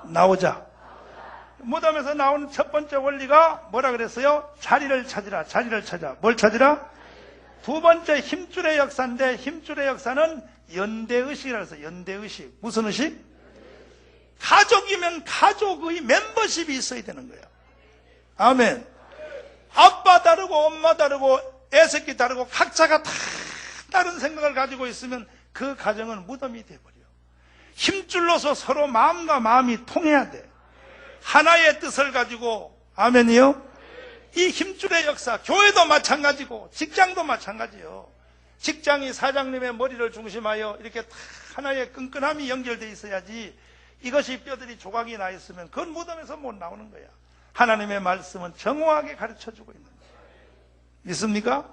나오자. 무덤에서 나오는 첫 번째 원리가 뭐라 그랬어요? 자리를 찾으라. 자리를 찾아. 뭘 찾으라? 두 번째 힘줄의 역사인데 힘줄의 역사는 연대의식이라고 해서 연대의식. 무슨 의식? 가족이면 가족의 멤버십이 있어야 되는 거예요. 아멘. 아빠 다르고 엄마 다르고 애새끼 다르고 각자가 다 다른 생각을 가지고 있으면 그 가정은 무덤이 돼버려. 힘줄로서 서로 마음과 마음이 통해야 돼. 하나의 뜻을 가지고, 아멘이요? 이 힘줄의 역사, 교회도 마찬가지고 직장도 마찬가지요. 직장이 사장님의 머리를 중심하여 이렇게 다 하나의 끈끈함이 연결되어 있어야지, 이것이 뼈들이 조각이 나 있으면 그건 무덤에서 못 나오는 거야. 하나님의 말씀은 정확하게 가르쳐주고 있는 거야. 믿습니까?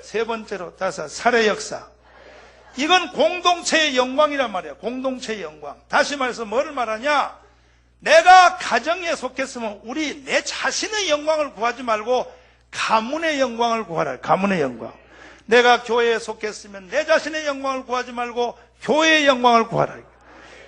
세 번째로, 살의 역사. 이건 공동체의 영광이란 말이야. 공동체의 영광. 다시 말해서 뭐를 말하냐? 내가 가정에 속했으면 내 자신의 영광을 구하지 말고 가문의 영광을 구하라. 가문의 영광. 내가 교회에 속했으면 내 자신의 영광을 구하지 말고 교회의 영광을 구하라.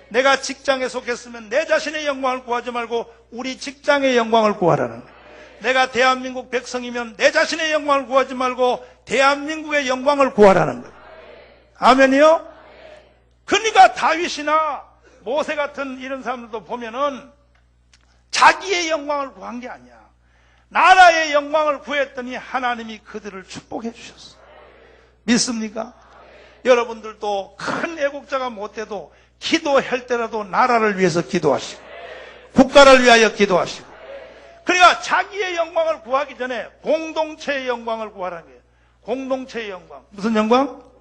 내가 직장에 속했으면 내 자신의 영광을 구하지 말고 우리 직장의 영광을 구하라는 거야. 내가 대한민국 백성이면 내 자신의 영광을 구하지 말고 대한민국의 영광을 구하라는 거야. 아멘이요? 그러니까 다윗이나 모세 같은 이런 사람들도 보면은 자기의 영광을 구한 게 아니야. 나라의 영광을 구했더니 하나님이 그들을 축복해 주셨어. 믿습니까? 여러분들도 큰 애국자가 못돼도 기도할 때라도 나라를 위해서 기도하시고 국가를 위하여 기도하시고, 그러니까 자기의 영광을 구하기 전에 공동체의 영광을 구하라는 거예요. 공동체의 영광. 무슨 영광?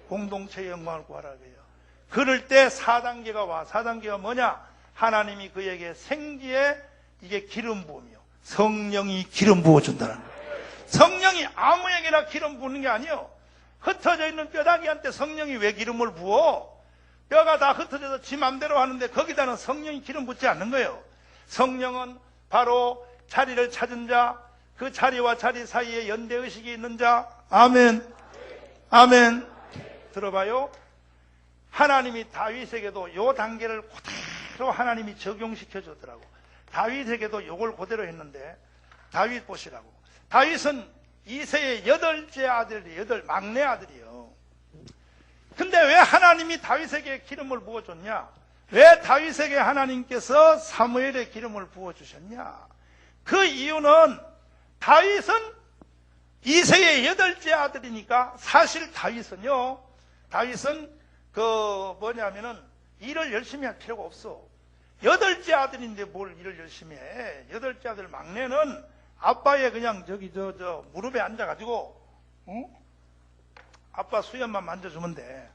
공동체의 영광을 구하라는 거예요. 그럴 때 4단계가 와. 4단계가 뭐냐? 하나님이 그에게 생기에 이게 기름 부음이요. 성령이 기름 부어준다는 거예요. 성령이 아무에게나 기름 부는 게 아니에요. 흩어져 있는 뼈다귀한테 성령이 왜 기름을 부어? 뼈가 다 흩어져서 지 맘대로 하는데 거기다는 성령이 기름 붓지 않는 거예요. 성령은 바로 자리를 찾은 자, 그 자리와 자리 사이에 연대의식이 있는 자. 아멘. 아멘. 들어봐요. 하나님이 다윗에게도 요 단계를 그대로 하나님이 적용시켜 주더라고. 다윗에게도 요걸 그대로 했는데, 다윗 보시라고. 다윗은 이새의 8째 아들이, 막내 아들이요. 근데 왜 하나님이 다윗에게 기름을 부어줬냐? 왜 다윗에게 하나님께서 사무엘의 기름을 부어주셨냐? 그 이유는 다윗은 이새의 8째 아들이니까, 사실 다윗은 뭐냐면은 일을 열심히 할 필요가 없어. 8째 아들인데 뭘 일을 열심히 해. 8째 아들 막내는 아빠의 그냥 무릎에 앉아가지고, 아빠 수염만 만져주면 돼.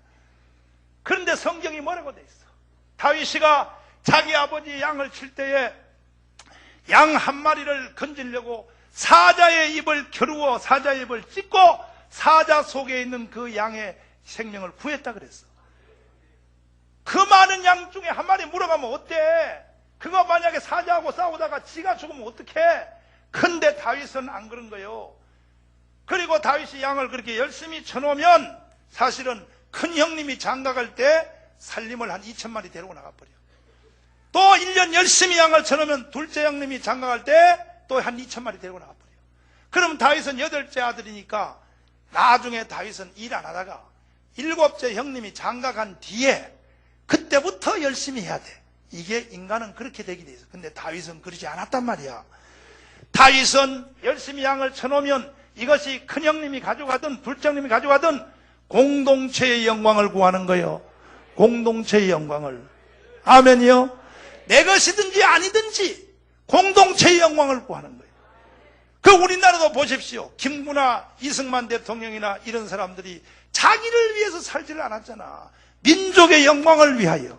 그런데 성경이 뭐라고 돼 있어? 다윗이가 자기 아버지 양을 칠 때에 양 한 마리를 건지려고 사자의 입을 겨루어 사자의 입을 찢고 사자 속에 있는 그 양의 생명을 구했다 그랬어. 그 많은 양 중에 한 마리 물어가면 어때? 그거 만약에 사자하고 싸우다가 지가 죽으면 어떡해? 근데 다윗은 안 그런 거예요. 그리고 다윗이 양을 그렇게 열심히 쳐놓으면 사실은 큰 형님이 장가갈 때 살림을 한 2,000마리 데리고 나가버려. 또 1년 열심히 양을 쳐놓으면 둘째 형님이 장가갈 때 또 한 2,000마리 데리고 나가버려. 그럼 다윗은 8째 아들이니까 나중에 다윗은 일 안 하다가 7째 형님이 장가간 뒤에 그때부터 열심히 해야 돼. 이게 인간은 그렇게 되게 돼 있어. 근데 다윗은 그러지 않았단 말이야. 다윗은 열심히 양을 쳐놓으면 이것이 큰 형님이 가져가든 둘째 형님이 가져가든 공동체의 영광을 구하는 거예요. 공동체의 영광을. 아멘이요. 내 것이든지 아니든지 공동체의 영광을 구하는 거예요. 그 우리나라도 보십시오. 김구나 이승만 대통령이나 이런 사람들이 자기를 위해서 살지를 않았잖아. 민족의 영광을 위하여.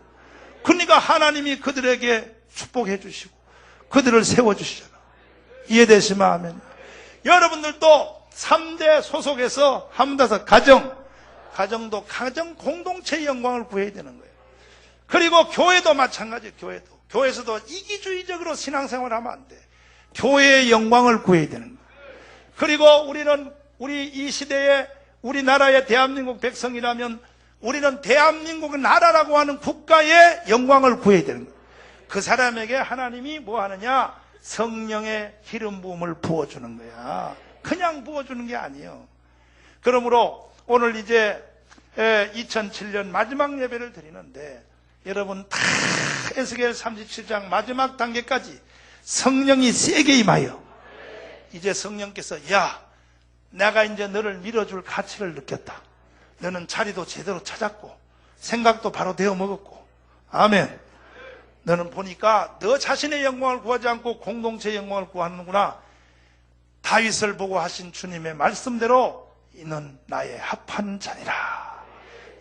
그러니까 하나님이 그들에게 축복해 주시고 그들을 세워주시잖아. 이해되시면 아멘. 여러분들도 3대 소속에서 한문다서 가정도 가정 공동체의 영광을 구해야 되는 거예요. 그리고 교회도 마찬가지예요. 교회에서도 이기주의적으로 신앙생활을 하면 안 돼. 교회의 영광을 구해야 되는 거예요. 그리고 우리 이 시대에 우리나라의 대한민국 백성이라면 우리는 대한민국 나라라고 하는 국가의 영광을 구해야 되는 거예요. 그 사람에게 하나님이 뭐 하느냐? 성령의 기름 부음을 부어주는 거야. 그냥 부어주는 게 아니에요. 그러므로 오늘 이제 2007년 마지막 예배를 드리는데 여러분 다 에스겔 37장 마지막 단계까지 성령이 세게 임하여 이제 성령께서 야 내가 이제 너를 밀어줄 가치를 느꼈다. 너는 자리도 제대로 찾았고 생각도 바로 되어 먹었고, 아멘. 너는 보니까 너 자신의 영광을 구하지 않고 공동체의 영광을 구하는구나. 다윗을 보고 하신 주님의 말씀대로 이는 나의 합한 자니라.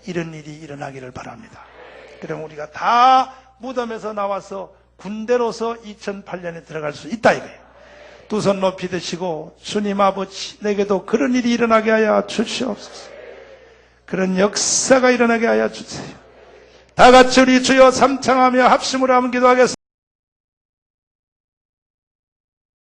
이런 일이 일어나기를 바랍니다. 그럼 우리가 다 무덤에서 나와서 군대로서 2008년에 들어갈 수 있다 이거예요. 두 손 높이 드시고, 주님 아버지, 내게도 그런 일이 일어나게 하여 주시옵소서. 그런 역사가 일어나게 하여 주세요. 다 같이 우리 주여 삼창하며 합심으로 한번 기도하겠습니다.